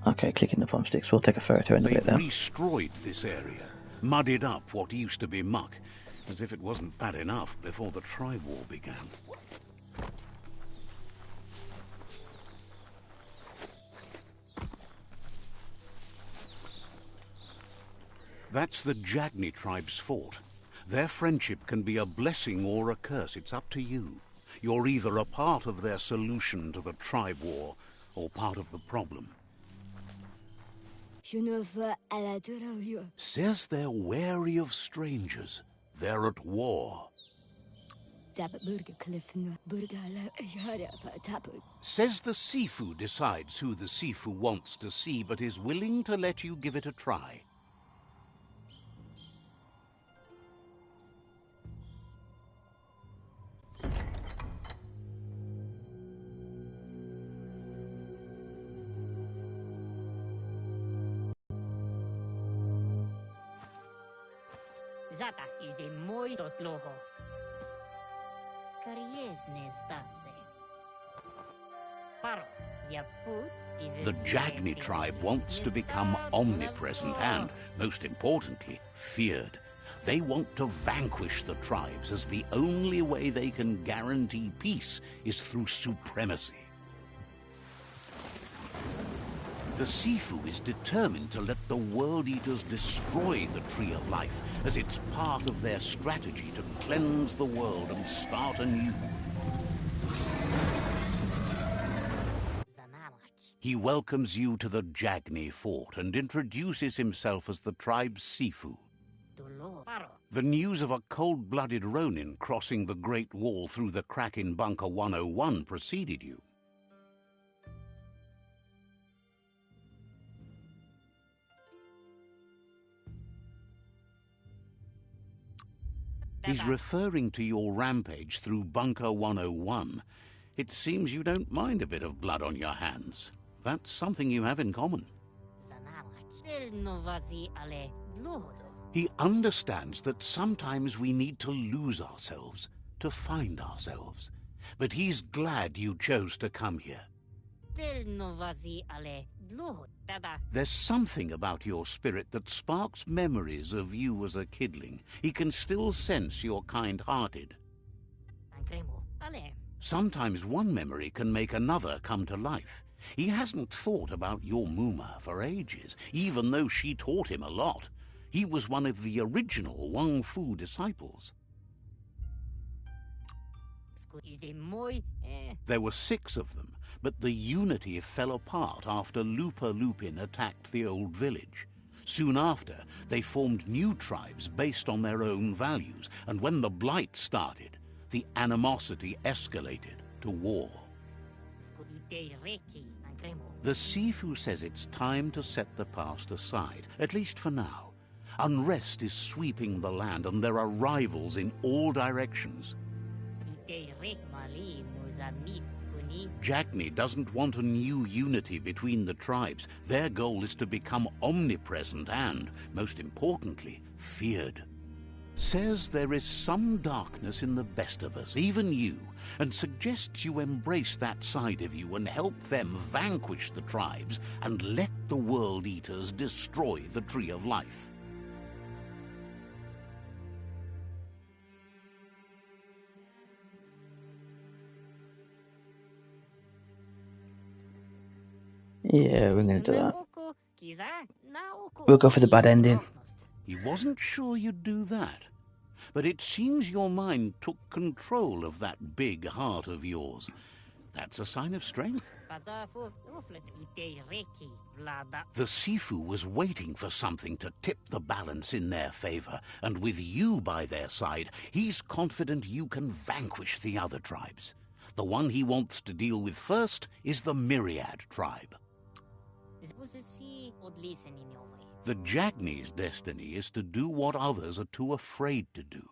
Okay, clicking the thumbsticks. We'll take a photo in a bit then. They've destroyed this area, muddied up what used to be muck, as if it wasn't bad enough before the Tri-War began. That's the Jagni tribe's fort. Their friendship can be a blessing or a curse. It's up to you. You're either a part of their solution to the tribe war, or part of the problem. Says they're wary of strangers. They're at war. Says the Sifu decides who the Sifu wants to see, but is willing to let you give it a try. Zata is de moi totloho. Kariesne statse. Paro, ya put. The Jagni tribe wants to become omnipresent and, most importantly, feared. They want to vanquish the tribes, as the only way they can guarantee peace is through supremacy. The Sifu is determined to let the World Eaters destroy the Tree of Life, as it's part of their strategy to cleanse the world and start anew. He welcomes you to the Jagni fort and introduces himself as the tribe's Sifu. The news of a cold-blooded Ronin crossing the Great Wall through the crack in Bunker 101 preceded you. He's referring to your rampage through Bunker 101. It seems you don't mind a bit of blood on your hands. That's something you have in common. He understands that sometimes we need to lose ourselves, to find ourselves. But he's glad you chose to come here. There's something about your spirit that sparks memories of you as a kidling. He can still sense you're kind-hearted. Sometimes one memory can make another come to life. He hasn't thought about your Muma for ages, even though she taught him a lot. He was one of the original Wang Fu disciples. There were 6 of them, but the unity fell apart after Lupa Lupin attacked the old village. Soon after, they formed new tribes based on their own values, and when the Blight started, the animosity escalated to war. The Sifu says it's time to set the past aside, at least for now. Unrest is sweeping the land, and there are rivals in all directions. Jagni doesn't want a new unity between the tribes. Their goal is to become omnipresent and, most importantly, feared. Says there is some darkness in the best of us, even you, and suggests you embrace that side of you and help them vanquish the tribes and let the World Eaters destroy the Tree of Life. Yeah, we're gonna do that. We'll go for the bad ending. He wasn't sure you'd do that, but it seems your mind took control of that big heart of yours. That's a sign of strength. The Sifu was waiting for something to tip the balance in their favor, and with you by their side, he's confident you can vanquish the other tribes. The one he wants to deal with first is the Myriad tribe. The Jagni's destiny is to do what others are too afraid to do,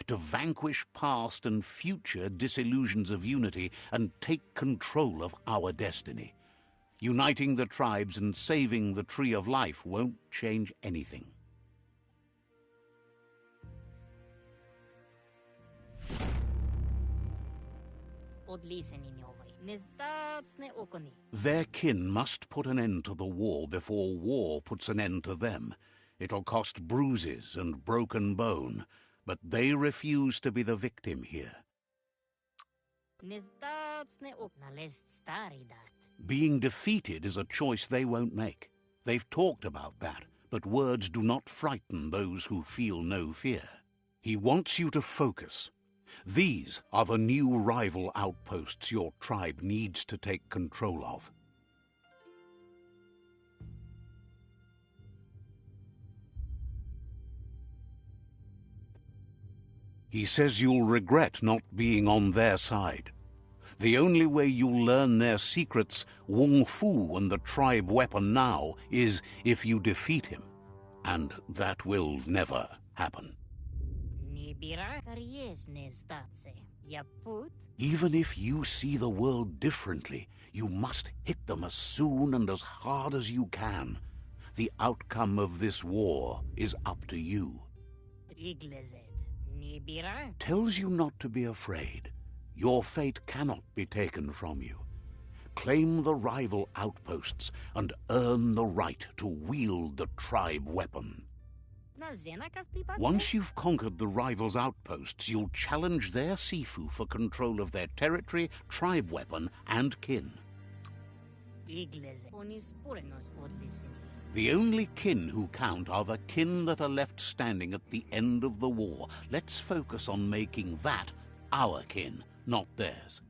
to vanquish past and future disillusions of unity and take control of our destiny. Uniting the tribes and saving the Tree of Life won't change anything. Their kin must put an end to the war before war puts an end to them. It'll cost bruises and broken bone, but they refuse to be the victim here. Being defeated is a choice they won't make. They've talked about that, but words do not frighten those who feel no fear. He wants you to focus. These are the new rival outposts your tribe needs to take control of. He says you'll regret not being on their side. The only way you'll learn their secrets, Wung Fu and the tribe weapon now, is if you defeat him. And that will never happen. Even if you see the world differently, you must hit them as soon and as hard as you can. The outcome of this war is up to you. Tells you not to be afraid. Your fate cannot be taken from you. Claim the rival outposts and earn the right to wield the tribe weapon. Once you've conquered the rivals' outposts, you'll challenge their Sifu for control of their territory, tribe weapon, and kin. The only kin who count are the kin that are left standing at the end of the war. Let's focus on making that our kin, not theirs.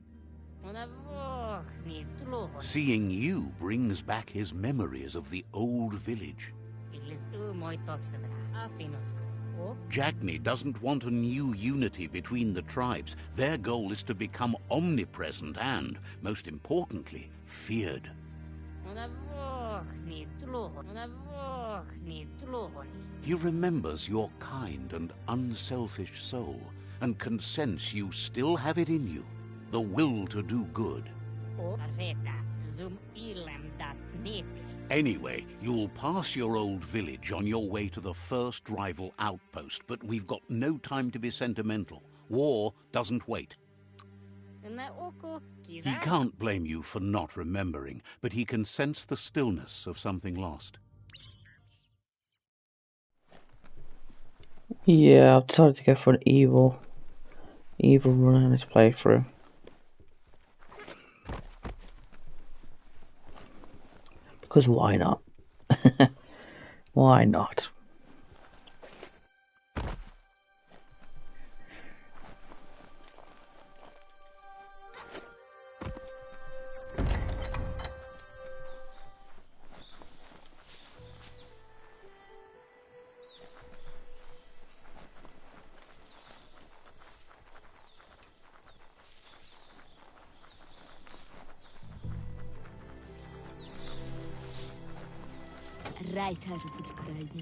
Seeing you brings back his memories of the old village. Jagni doesn't want a new unity between the tribes. Their goal is to become omnipresent and, most importantly, feared. He remembers your kind and unselfish soul, and can sense you still have it in you, the will to do good. Anyway, you'll pass your old village on your way to the first rival outpost, but we've got no time to be sentimental. War doesn't wait. He can't blame you for not remembering, but he can sense the stillness of something lost. Yeah, I've decided to go for an evil run in this playthrough. Because why not? Why not?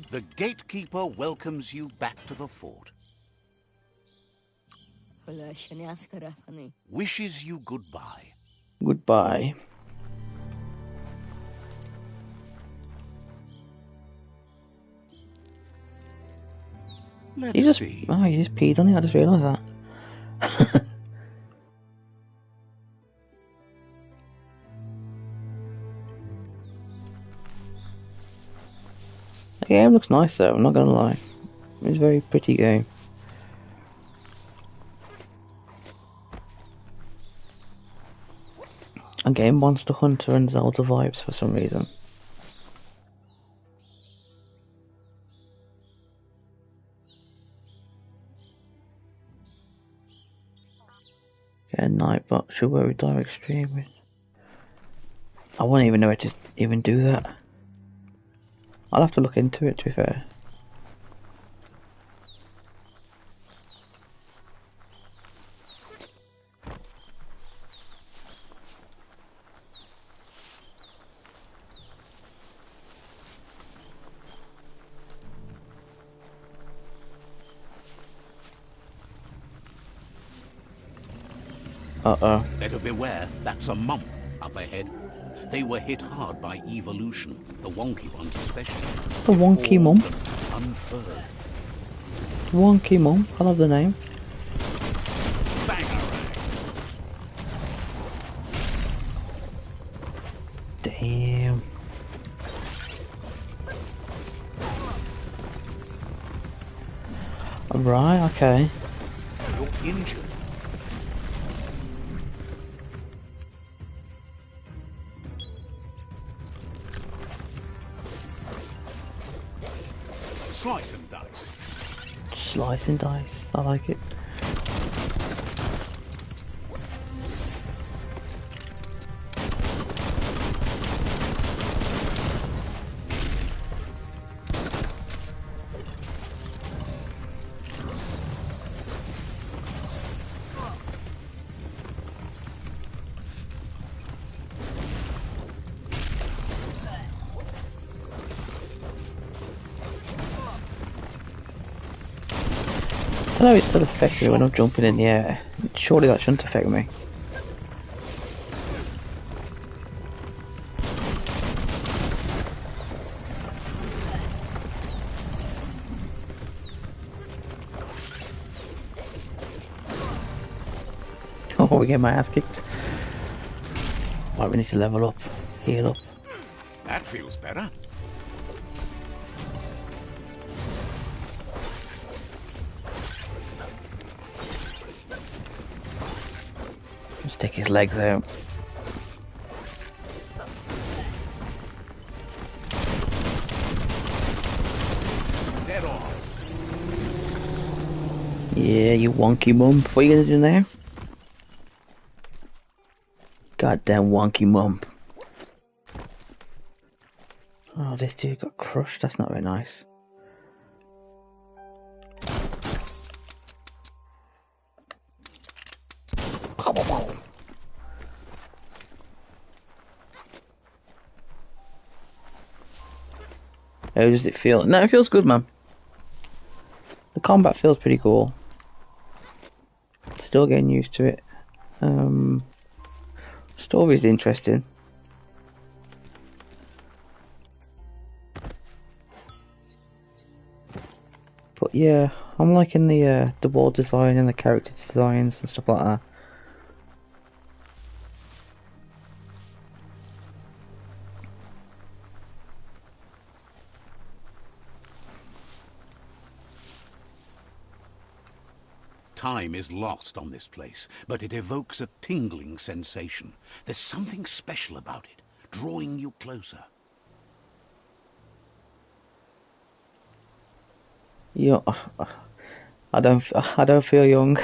The gatekeeper welcomes you back to the fort. Wishes you goodbye. Goodbye. Let's see. Oh, he just peed on it, I just realised that. The game looks nice though, I'm not gonna lie. It's a very pretty game. I'm getting Monster Hunter and Zelda vibes for some reason. Yeah, Nightbot should wear a direct stream with. I wouldn't even know how to even do that. I'll have to look into it, to be fair. Uh-oh. Better beware, that's a mump up ahead. They were hit hard by evolution, the wonky ones especially. The wonky mump? Unfurled. Wonky mump, I love the name. Damn. Right, okay. You're injured. Slice and dice. Slice and dice. I like it. I know it still affects me when I'm jumping in the air. Surely that shouldn't affect me. Oh, we get my ass kicked. Right, we need to level up, heal up. That feels better. Let's take his legs out. Dead on. Yeah, you wonky mump. What are you gonna do now? Goddamn wonky mump. Oh, this dude got crushed. That's not very nice. How does it feel? No, it feels good, man. The combat feels pretty cool. Still getting used to it. Story's interesting. But yeah, I'm liking the world design and the character designs and stuff like that. Time is lost on this place, but it evokes a tingling sensation. There's something special about it, drawing you closer. Yeah, I don't feel young.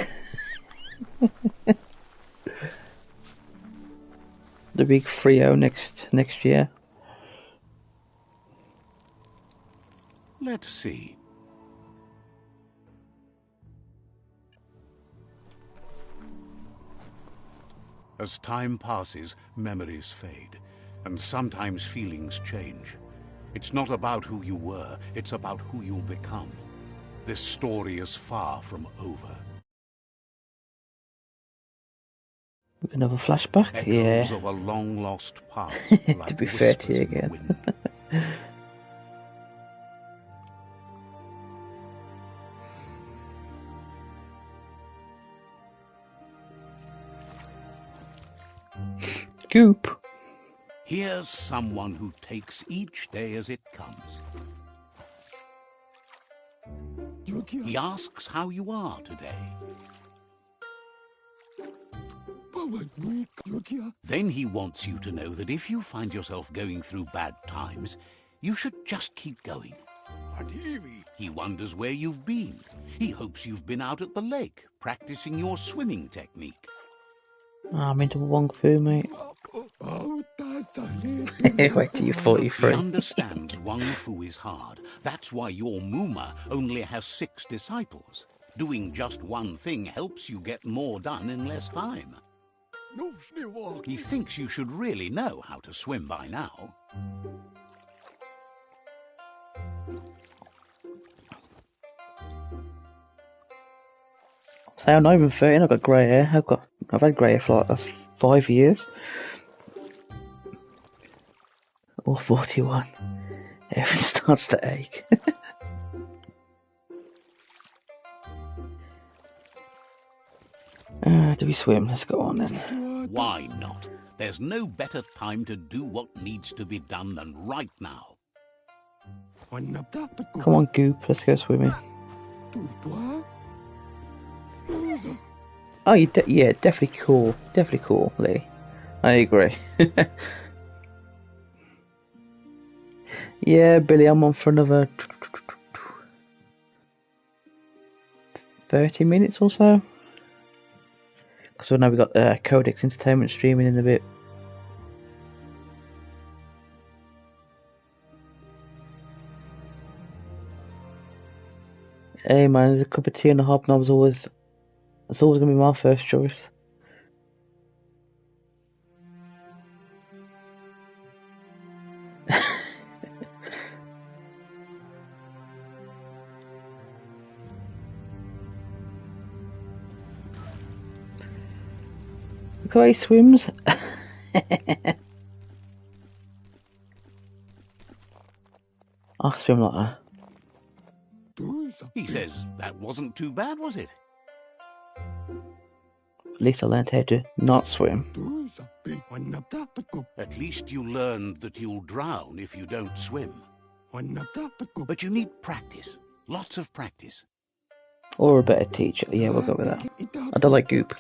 The big 3-0 next year. Let's see. As time passes, memories fade, and sometimes feelings change. It's not about who you were, it's about who you'll become. This story is far from over. Another flashback? Echoes Yeah. of a long-lost past, like To be fair to whispers you in the again. wind. Goop. Here's someone who takes each day as it comes. He asks how you are today. Then he wants you to know that if you find yourself going through bad times, you should just keep going. He wonders where you've been. He hopes you've been out at the lake, practicing your swimming technique. Oh, I'm into Wong Fu, mate. Wait till you're 43. He understands Wang Fu is hard. That's why your Muma only has 6 disciples. Doing just one thing helps you get more done in less time. He thinks you should really know how to swim by now. So I'm not even 13, I've got grey hair. I've had grey hair for like that's 5 years. Or 41. Everything starts to ache. Do we swim? Let's go on then. Why not? There's no better time to do what needs to be done than right now. Come on, Goop, let's go swimming. Oh, yeah, definitely cool. Definitely cool, Lee. I agree. Yeah, Billy, I'm on for another... 30 minutes or so. Because now we've got Codex Entertainment streaming in a bit. Hey man, there's a cup of tea and a hobnob's always... That's always going to be my first choice. Look how he swims. I swim like that. He says that wasn't too bad, was it? At least I learned how to not swim. At least you learned that you'll drown if you don't swim. But you need practice. Lots of practice. Or a better teacher. Yeah, we'll go with that. I don't like goop.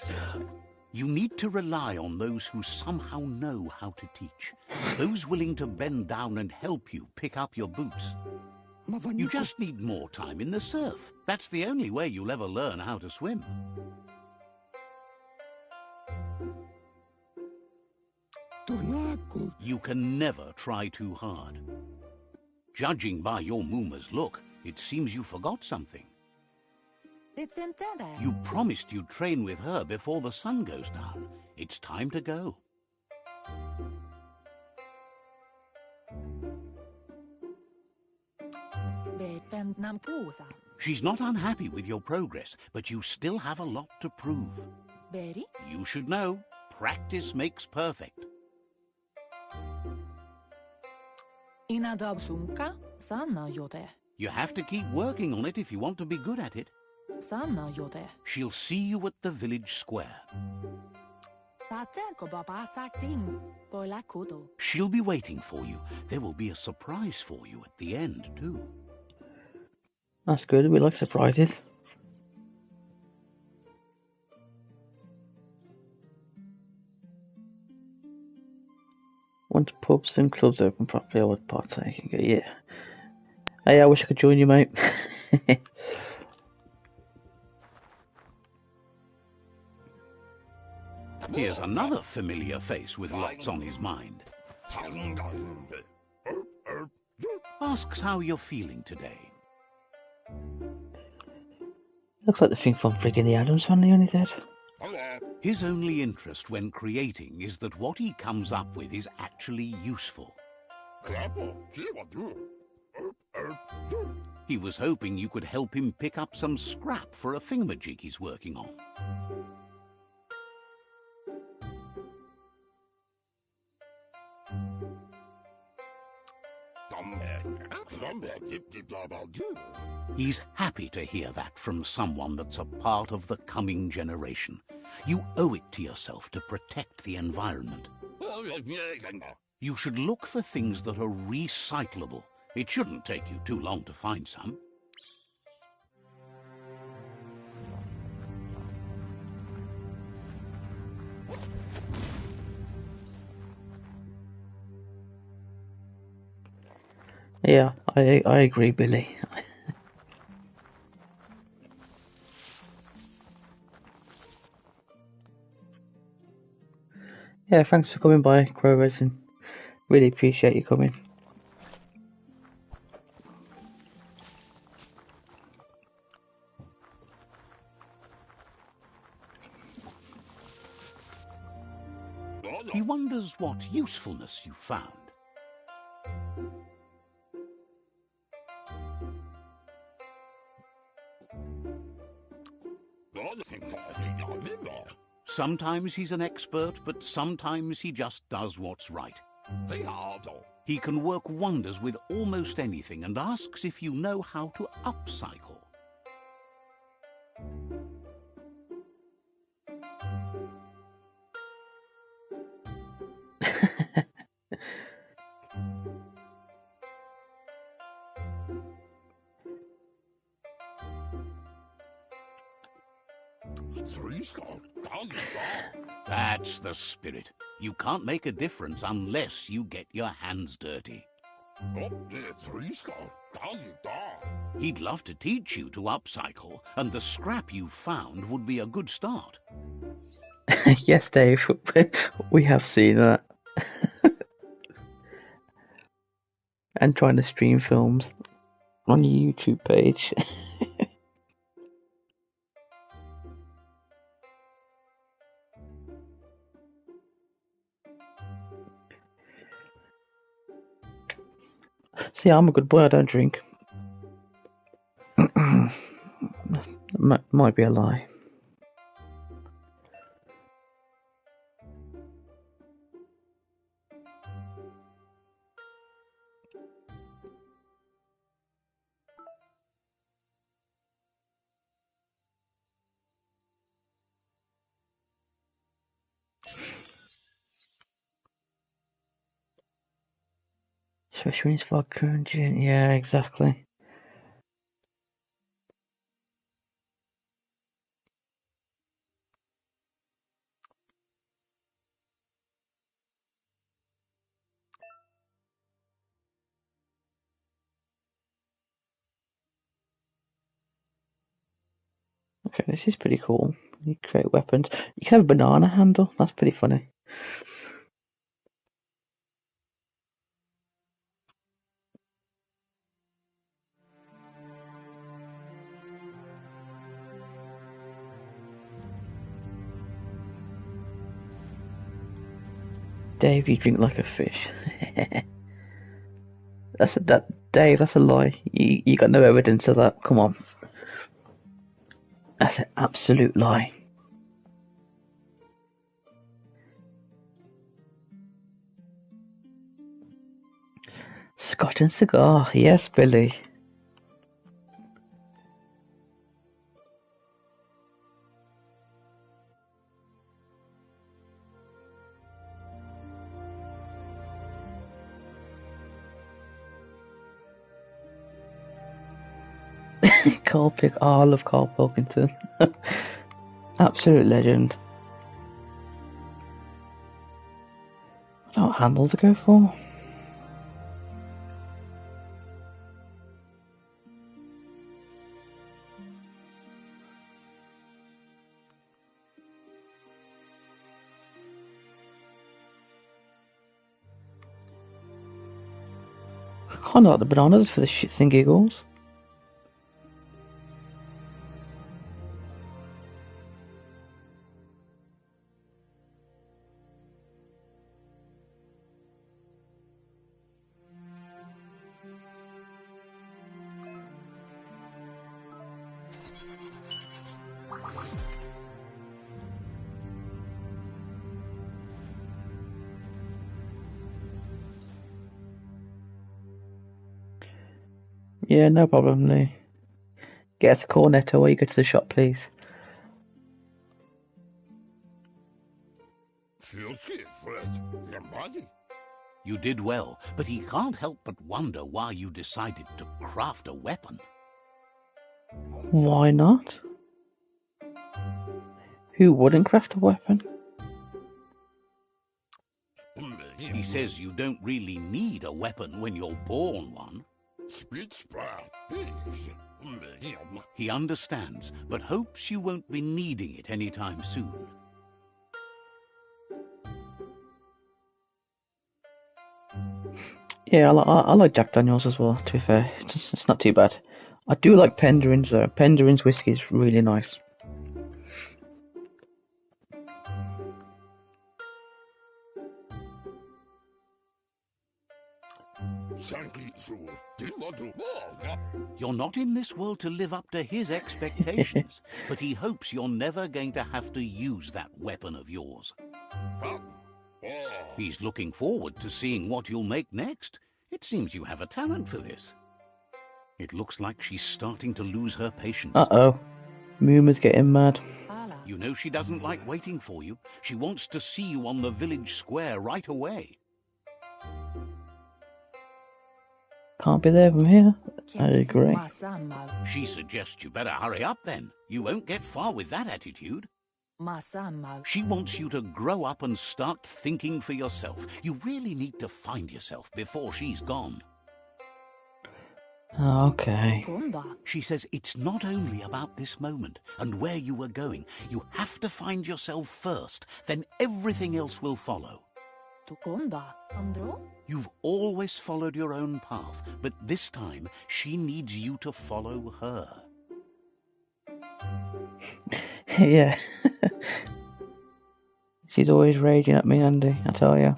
You need to rely on those who somehow know how to teach. Those willing to bend down and help you pick up your boots. You just need more time in the surf. That's the only way you'll ever learn how to swim. You can never try too hard. Judging by your Mooma's look, it seems you forgot something. You promised you'd train with her before the sun goes down. It's time to go. She's not unhappy with your progress, but you still have a lot to prove. You should know, practice makes perfect. You have to keep working on it if you want to be good at it. She'll see you at the village square. She'll be waiting for you. There will be a surprise for you at the end, too. That's good, we like surprises. Once pubs and clubs open properly, I would partake and go, yeah. Hey, I wish I could join you, mate. Here's another familiar face with lots on his mind. Asks how you're feeling today. Looks like the thing from friggin' the Addams Family on his head. His only interest when creating is that what he comes up with is actually useful. He was hoping you could help him pick up some scrap for a thingamajig he's working on. He's happy to hear that from someone that's a part of the coming generation. You owe it to yourself to protect the environment. You should look for things that are recyclable. It shouldn't take you too long to find some. Yeah, I agree, Billy. Yeah, thanks for coming by, Crow Racing. Really appreciate you coming. He wonders what usefulness you found. Sometimes he's an expert, but sometimes he just does what's right. He can work wonders with almost anything and asks if you know how to upcycle. That's the spirit. You can't make a difference unless you get your hands dirty. He'd love to teach you to upcycle, and the scrap you found would be a good start. Yes, Dave, we have seen that. And trying to stream films on your YouTube page. See, I'm a good boy, I don't drink. Might be a lie. Especially when it's vodka and gin. Yeah, exactly. Okay, this is pretty cool. You create weapons. You can have a banana handle. That's pretty funny. Dave, you drink like a fish. Dave, that's a lie. You got no evidence of that. Come on. That's an absolute lie. Scotch and cigar. Yes, Billy. Carl oh, I love Carl Pilkington. Absolute legend. I don't know what handle to go for. I kinda like the bananas for the shits and giggles. Yeah, no problem, Lee. Get us a cornetto while you go to the shop, please. You did well, but he can't help but wonder why you decided to craft a weapon. Why not? Who wouldn't craft a weapon? He says you don't really need a weapon when you're born one. He understands, but hopes you won't be needing it anytime soon. Yeah, I like Jack Daniels as well, to be fair. It's not too bad. I do like Penderyn's though. Penderyn's whiskey is really nice. You're not in this world to live up to his expectations, but he hopes you're never going to have to use that weapon of yours. He's looking forward to seeing what you'll make next. It seems you have a talent for this. It looks like she's starting to lose her patience. Uh-oh. Mooma's getting mad. You know she doesn't like waiting for you. She wants to see you on the village square right away. Can't be there from here. I agree. She suggests you better hurry up then. You won't get far with that attitude. She wants you to grow up and start thinking for yourself. You really need to find yourself before she's gone. Okay. She says it's not only about this moment and where you were going. You have to find yourself first, then everything else will follow. You've always followed your own path, but this time she needs you to follow her. Yeah. She's always raging at me, Andy, I tell you.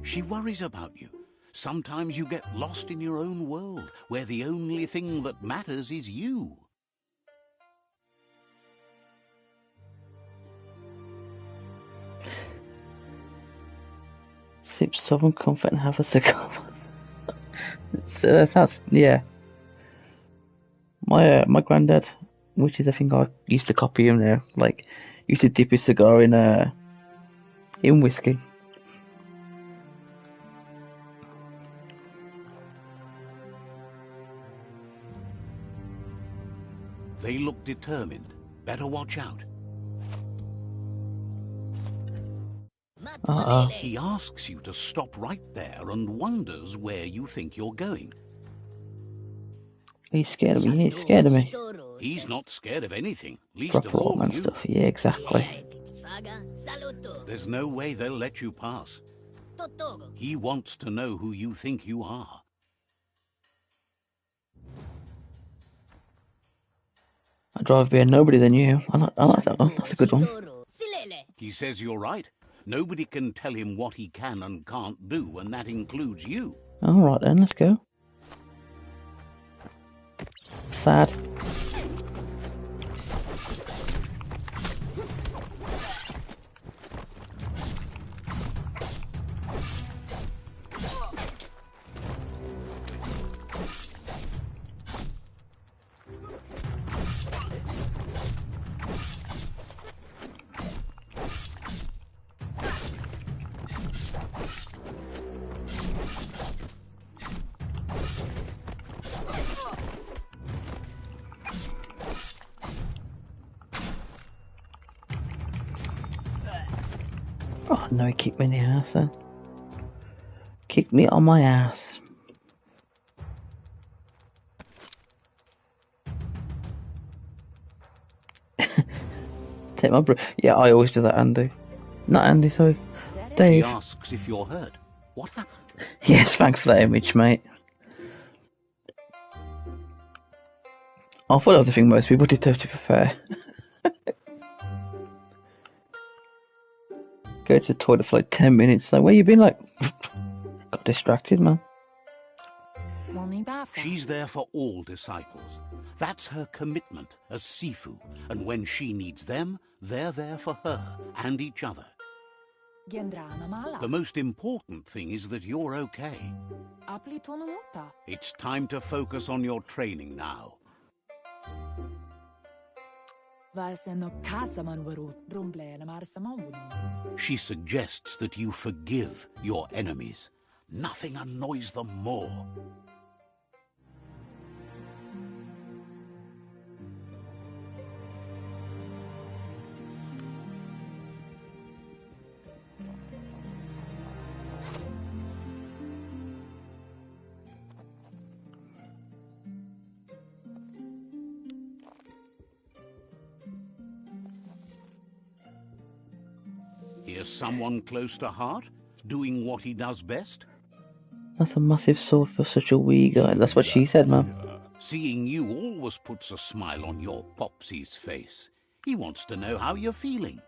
She worries about you. Sometimes you get lost in your own world, where the only thing that matters is you. Sip Southern Comfort and have a cigar. So that's yeah. My granddad, which is I think I used to copy him there, like used to dip his cigar in whiskey. They look determined. Better watch out. He asks you to stop right there and wonders where you think you're going. He's scared of me. He's scared of me. He's not scared of anything, least of Proper old all man you. stuff. Yeah, exactly. There's no way they'll let you pass. He wants to know who you think you are. I'd rather be a nobody than you. I like that one. That's a good one. He says you're right. Nobody can tell him what he can and can't do, and that includes you. Alright then, let's go. Sad. Oh no, he kicked me in the ass then. Kicked me on my ass. Take my yeah, I always do that, Andy. Not Andy, sorry. Dave. She asks if you're hurt. What happened? Yes, thanks for that image, mate. I thought that was the thing most people did, to be fair. Go to the toilet for like 10 minutes. Like, where you been? Like, got distracted, man. She's there for all disciples. That's her commitment as Sifu, and when she needs them, they're there for her and each other. The most important thing is that you're okay. It's time to focus on your training now. She suggests that you forgive your enemies. Nothing annoys them more. Here's someone close to heart, doing what he does best. That's a massive sword for such a wee guy. That's what she said, man. Seeing you always puts a smile on your Popsy's face. He wants to know how you're feeling.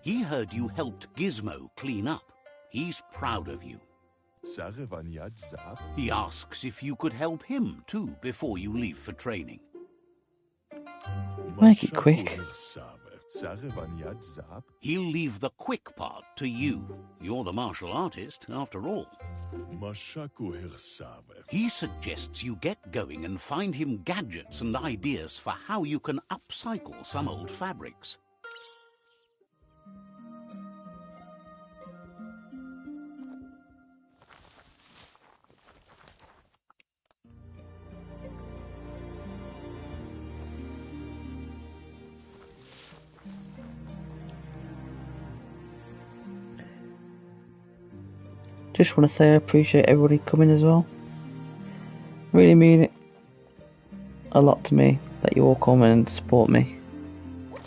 He heard you helped Gizmo clean up. He's proud of you. He asks if you could help him too before you leave for training. Make it quick. He'll leave the quick part to you. You're the martial artist, after all. He suggests you get going and find him gadgets and ideas for how you can upcycle some old fabrics. just want to say I appreciate everybody coming as well. Really mean it a lot to me that you all come and support me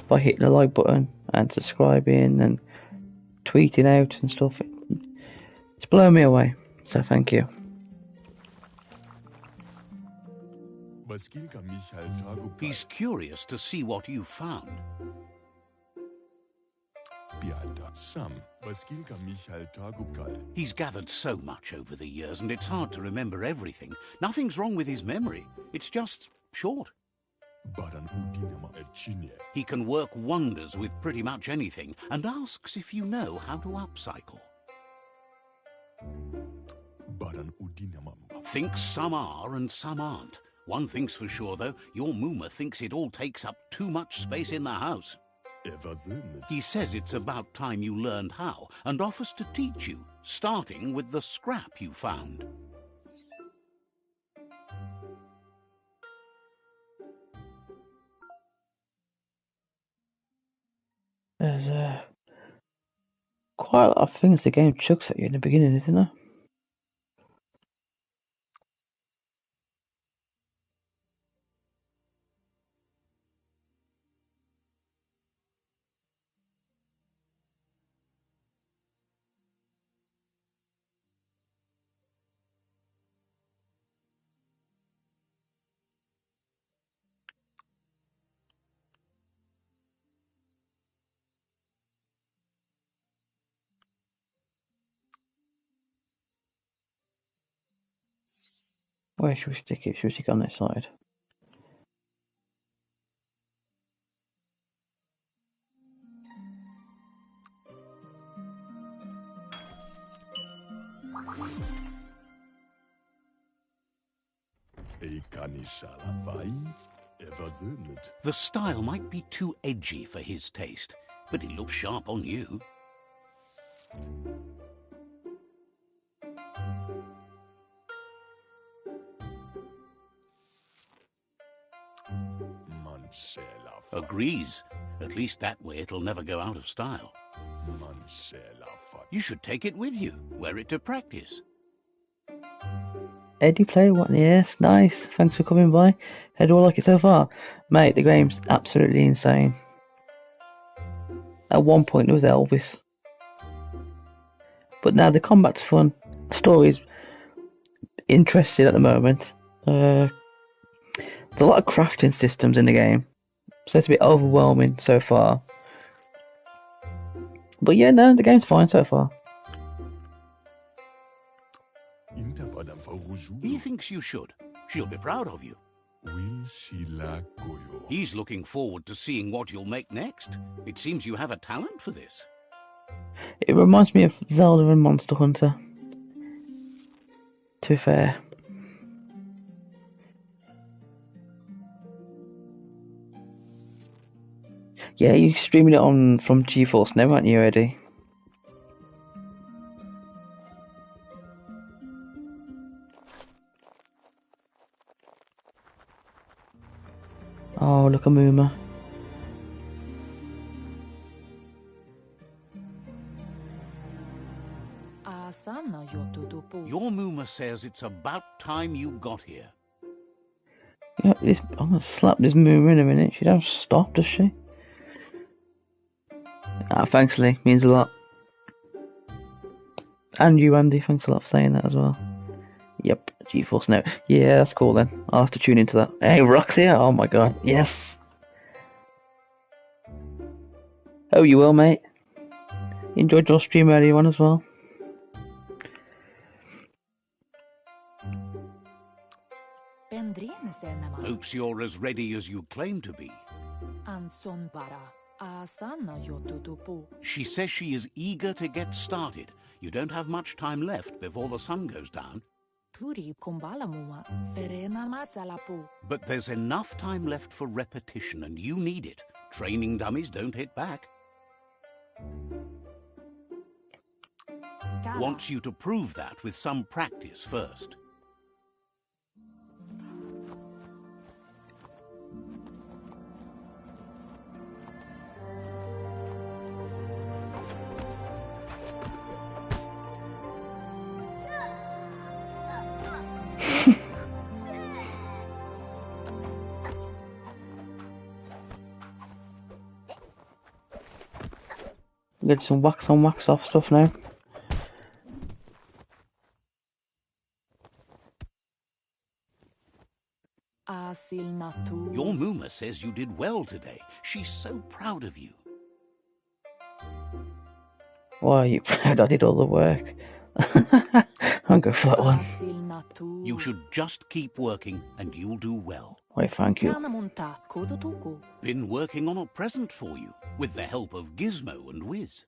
by hitting the like button and subscribing and tweeting out and stuff. It's blowing me away, so thank you. He's curious to see what you found. He's gathered so much over the years, and it's hard to remember everything. Nothing's wrong with his memory. It's just short. He can work wonders with pretty much anything, and asks if you know how to upcycle. Thinks some are and some aren't. One thing's for sure, though, your Mooma thinks it all takes up too much space in the house. He says it's about time you learned how, and offers to teach you, starting with the scrap you found. There's quite a lot of things the game chucks at you in the beginning, isn't there? Where should we stick it? Should we stick it on this side? The style might be too edgy for his taste, but it looks sharp on you. Agrees. At least that way it'll never go out of style. You should take it with you. Wear it to practice. Eddie Play, what in the ass? Nice, thanks for coming by. How do I like it so far? Mate, the game's absolutely insane. At one point it was Elvis. But now the combat's fun. The story's interesting at the moment. There's a lot of crafting systems in the game. So it's a bit overwhelming so far. But yeah, no, the game's fine so far. He thinks you should. She'll be proud of you. He's looking forward to seeing what you'll make next. It seems you have a talent for this. It reminds me of Zelda and Monster Hunter. To be fair. Yeah, you're streaming it on from GeForce now, aren't you, Eddie? Oh, look at Mooma. Your Mooma says it's about time you got here. Yeah, I'm gonna slap this Mooma in a minute. She don't stop, does she? Thanks, Lee. Means a lot. And you, Andy. Thanks a lot for saying that as well. Yep, GeForce Now. Yeah, that's cool then. I'll have to tune into that. Hey, Roxy! Oh my god, yes! Oh, you will, mate. Enjoyed your stream earlier on as well. Hopes you're as ready as you claim to be. She says she is eager to get started. You don't have much time left before the sun goes down. But there's enough time left for repetition, and you need it. Training dummies don't hit back. Wants you to prove that with some practice first. Get some wax on, wax off stuff now. Your Muma says you did well today. She's so proud of you. Why, you proud I did all the work? I'll go for that one. You should just keep working and you'll do well. Why, thank you. Been working on a present for you, with the help of Gizmo and Wiz.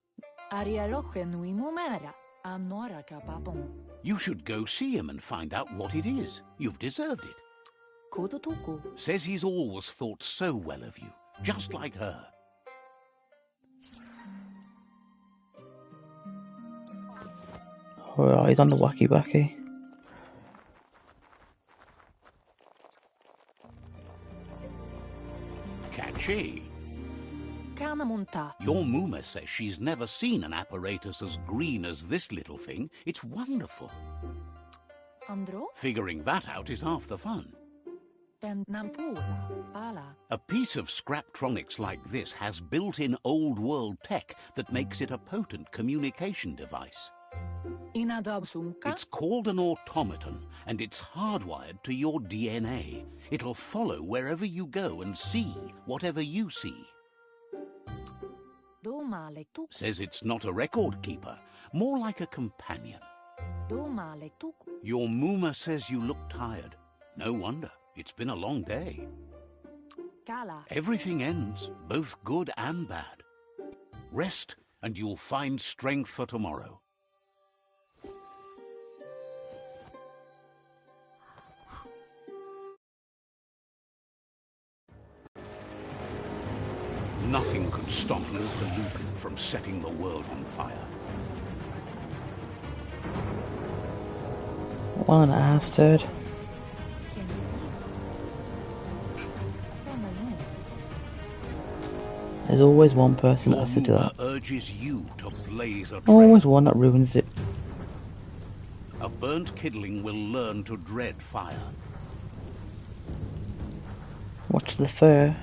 You should go see him and find out what it is. You've deserved it. Says he's always thought so well of you, just like her. Oh, he's on the wacky wacky. Catchy. Your Muma says she's never seen an apparatus as green as this little thing. It's wonderful. Figuring that out is half the fun. A piece of Scraptronics like this has built-in old-world tech that makes it a potent communication device. It's called an automaton, and it's hardwired to your DNA. It'll follow wherever you go and see whatever you see. Says it's not a record keeper, more like a companion. Your Muma says you look tired. No wonder. It's been a long day. Everything ends, both good and bad. Rest, and you'll find strength for tomorrow. Nothing could stop Lupa Lupin from setting the world on fire. 1.5 third. There's always one person that has to do that. Urges you to blaze a trail. Always one that ruins it. A burnt kidling will learn to dread fire. Watch the fur.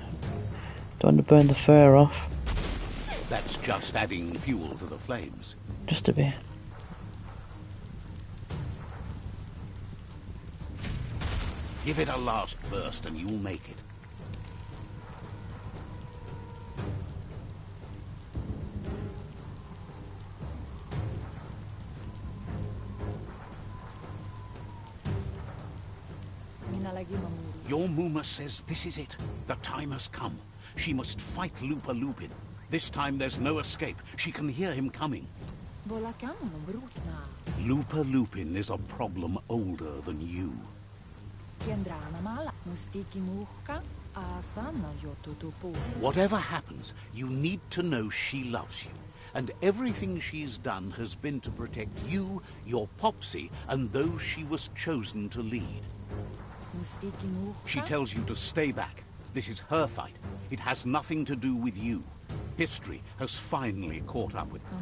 Don't want to burn the fur off. That's just adding fuel to the flames. Just a bit. Give it a last burst and you'll make it. Your Muma says this is it. The time has come. She must fight Lupa Lupin. This time there's no escape. She can hear him coming. Lupa Lupin is a problem older than you. Whatever happens, you need to know she loves you. And everything she's done has been to protect you, your Popsy, and those she was chosen to lead. She tells you to stay back. This is her fight. It has nothing to do with you. History has finally caught up with her.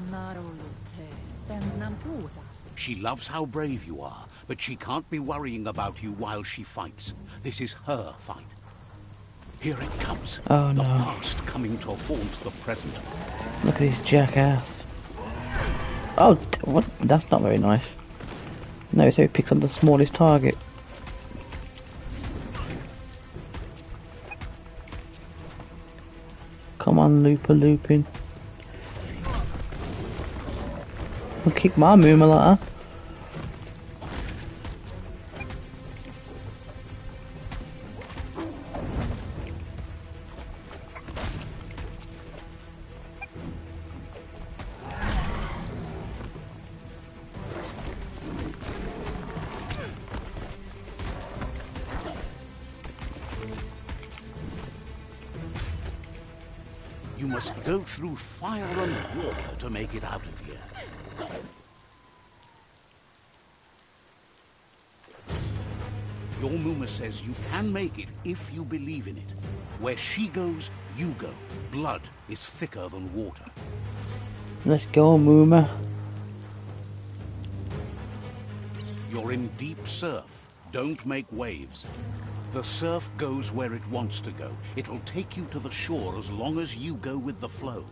She loves how brave you are, but she can't be worrying about you while she fights. This is her fight. Here it comes. Oh, the no. past coming to haunt the present. Look at this jackass. Oh, what? That's not very nice. No, so he picks on the smallest target. Come on, Lupa Lupin. I'll kick my Muma like that. You must go through fire and water to make it out of here. Your Muma says you can make it if you believe in it. Where she goes, you go. Blood is thicker than water. Let's go, Muma. You're in deep surf. Don't make waves. The surf goes where it wants to go. It'll take you to the shore as long as you go with the flow.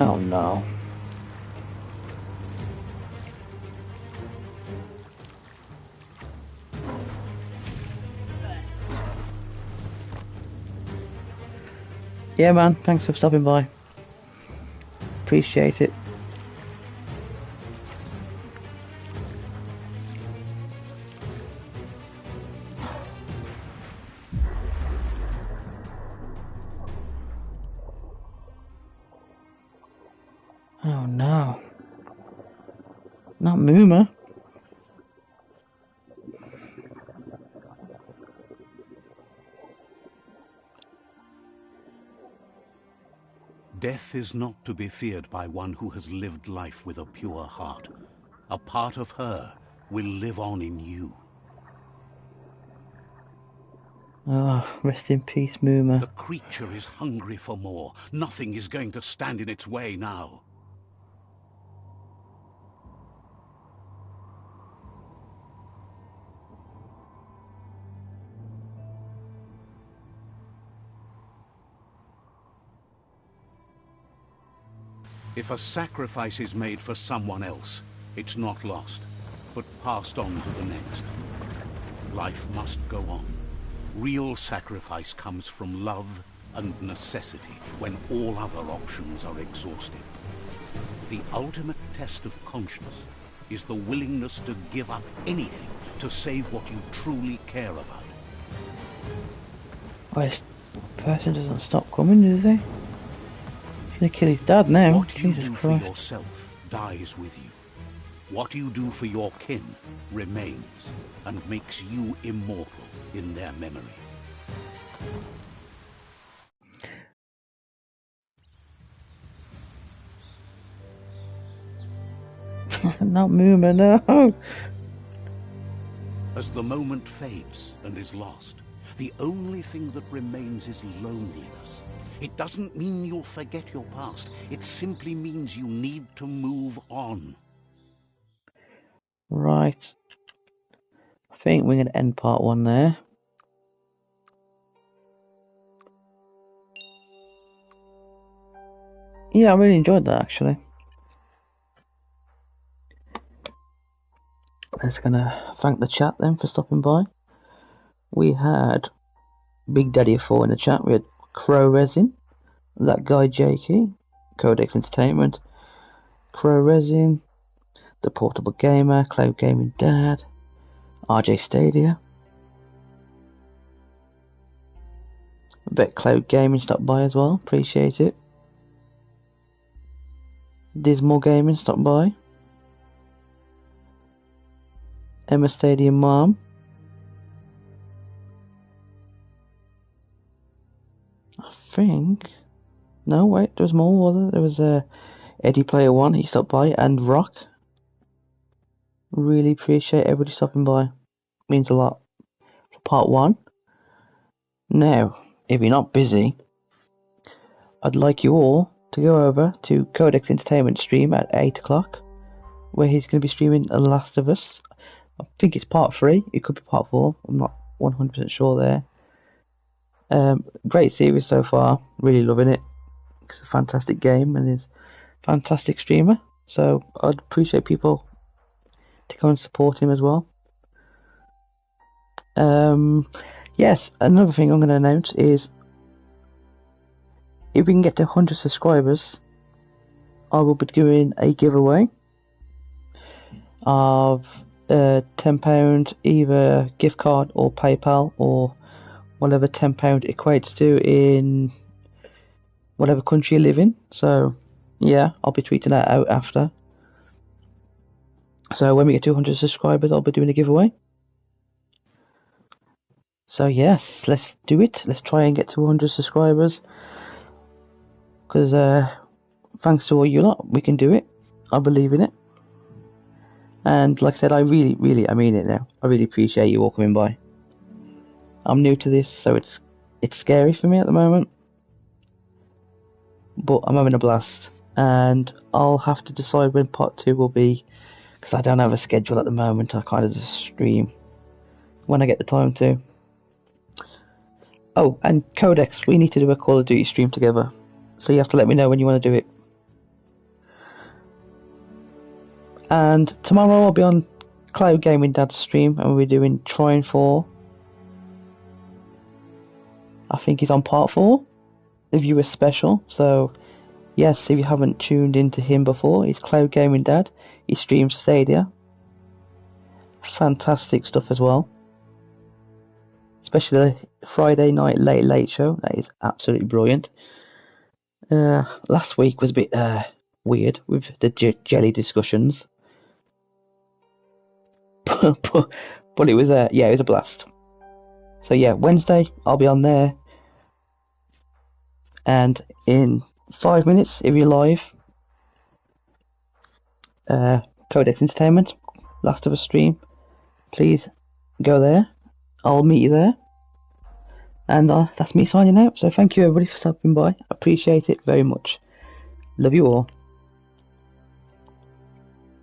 Oh no. Yeah man, thanks for stopping by. Appreciate it. Oh no. Not Mooma. Death is not to be feared by one who has lived life with a pure heart. A part of her will live on in you. Ah, rest in peace, Mooma. The creature is hungry for more. Nothing is going to stand in its way now. If a sacrifice is made for someone else, it's not lost, but passed on to the next. Life must go on. Real sacrifice comes from love and necessity when all other options are exhausted. The ultimate test of conscience is the willingness to give up anything to save what you truly care about. Oh, this person doesn't stop coming, does he? He's gonna kill his dad now. What you Jesus do Christ. for yourself dies with you. What you do for your kin remains and makes you immortal in their memory. Not Mooma, no. As the moment fades and is lost, the only thing that remains is loneliness. It doesn't mean you'll forget your past. It simply means you need to move on. Right. I think we're gonna end part 1 there. Yeah, I really enjoyed that actually. Just gonna thank the chat then for stopping by. We had Big Daddy 4 in the chat. We had Crow Resin, that guy Jakey, Codex Entertainment, Crow Resin, The Portable Gamer, Cloud Gaming Dad, RJ Stadia. I bet Cloud Gaming stopped by as well. Appreciate it. Dismal Gaming stopped by. Emma Stadium Mom. I think. No, wait, there was more, wasn't there? There was Eddie Player 1, he stopped by, and Rock. Really appreciate everybody stopping by. Means a lot. For part 1. Now, if you're not busy, I'd like you all to go over to Codex Entertainment stream at 8 o'clock, where he's going to be streaming The Last of Us. I think it's part 3, it could be part 4, I'm not 100% sure there. Great series so far, really loving it. It's a fantastic game and he's a fantastic streamer, so I'd appreciate people to go and support him as well. Yes, another thing I'm going to announce is if we can get to 100 subscribers, I will be doing a giveaway of £10 either gift card or PayPal or whatever £10 equates to in whatever country you live in. So yeah, I'll be tweeting that out after. So when we get to 200 subscribers, I'll be doing a giveaway. So yes, let's do it. Let's try and get to 100 subscribers. Because thanks to all you lot, we can do it. I believe in it. And like I said, I really mean it now. I really appreciate you all coming by. I'm new to this, so it's scary for me at the moment. But I'm having a blast. And I'll have to decide when part 2 will be. Because I don't have a schedule at the moment. I kind of just stream when I get the time to. Oh, and Codex, we need to do a Call of Duty stream together. So you have to let me know when you want to do it. And tomorrow I'll be on Cloud Gaming Dad's stream, and we're doing Trine 4. I think he's on part 4, the viewer special. So yes, if you haven't tuned into him before, he's Cloud Gaming Dad. He streams Stadia. Fantastic stuff as well. Especially the Friday night late show. That is absolutely brilliant. Last week was a bit weird with the jelly discussions. but it was it was a blast. So yeah, Wednesday I'll be on there. And in 5 minutes, if you're live, Codex Entertainment, Last of Us stream, please go there. I'll meet you there. And that's me signing out. So thank you everybody for stopping by. Appreciate it very much. Love you all.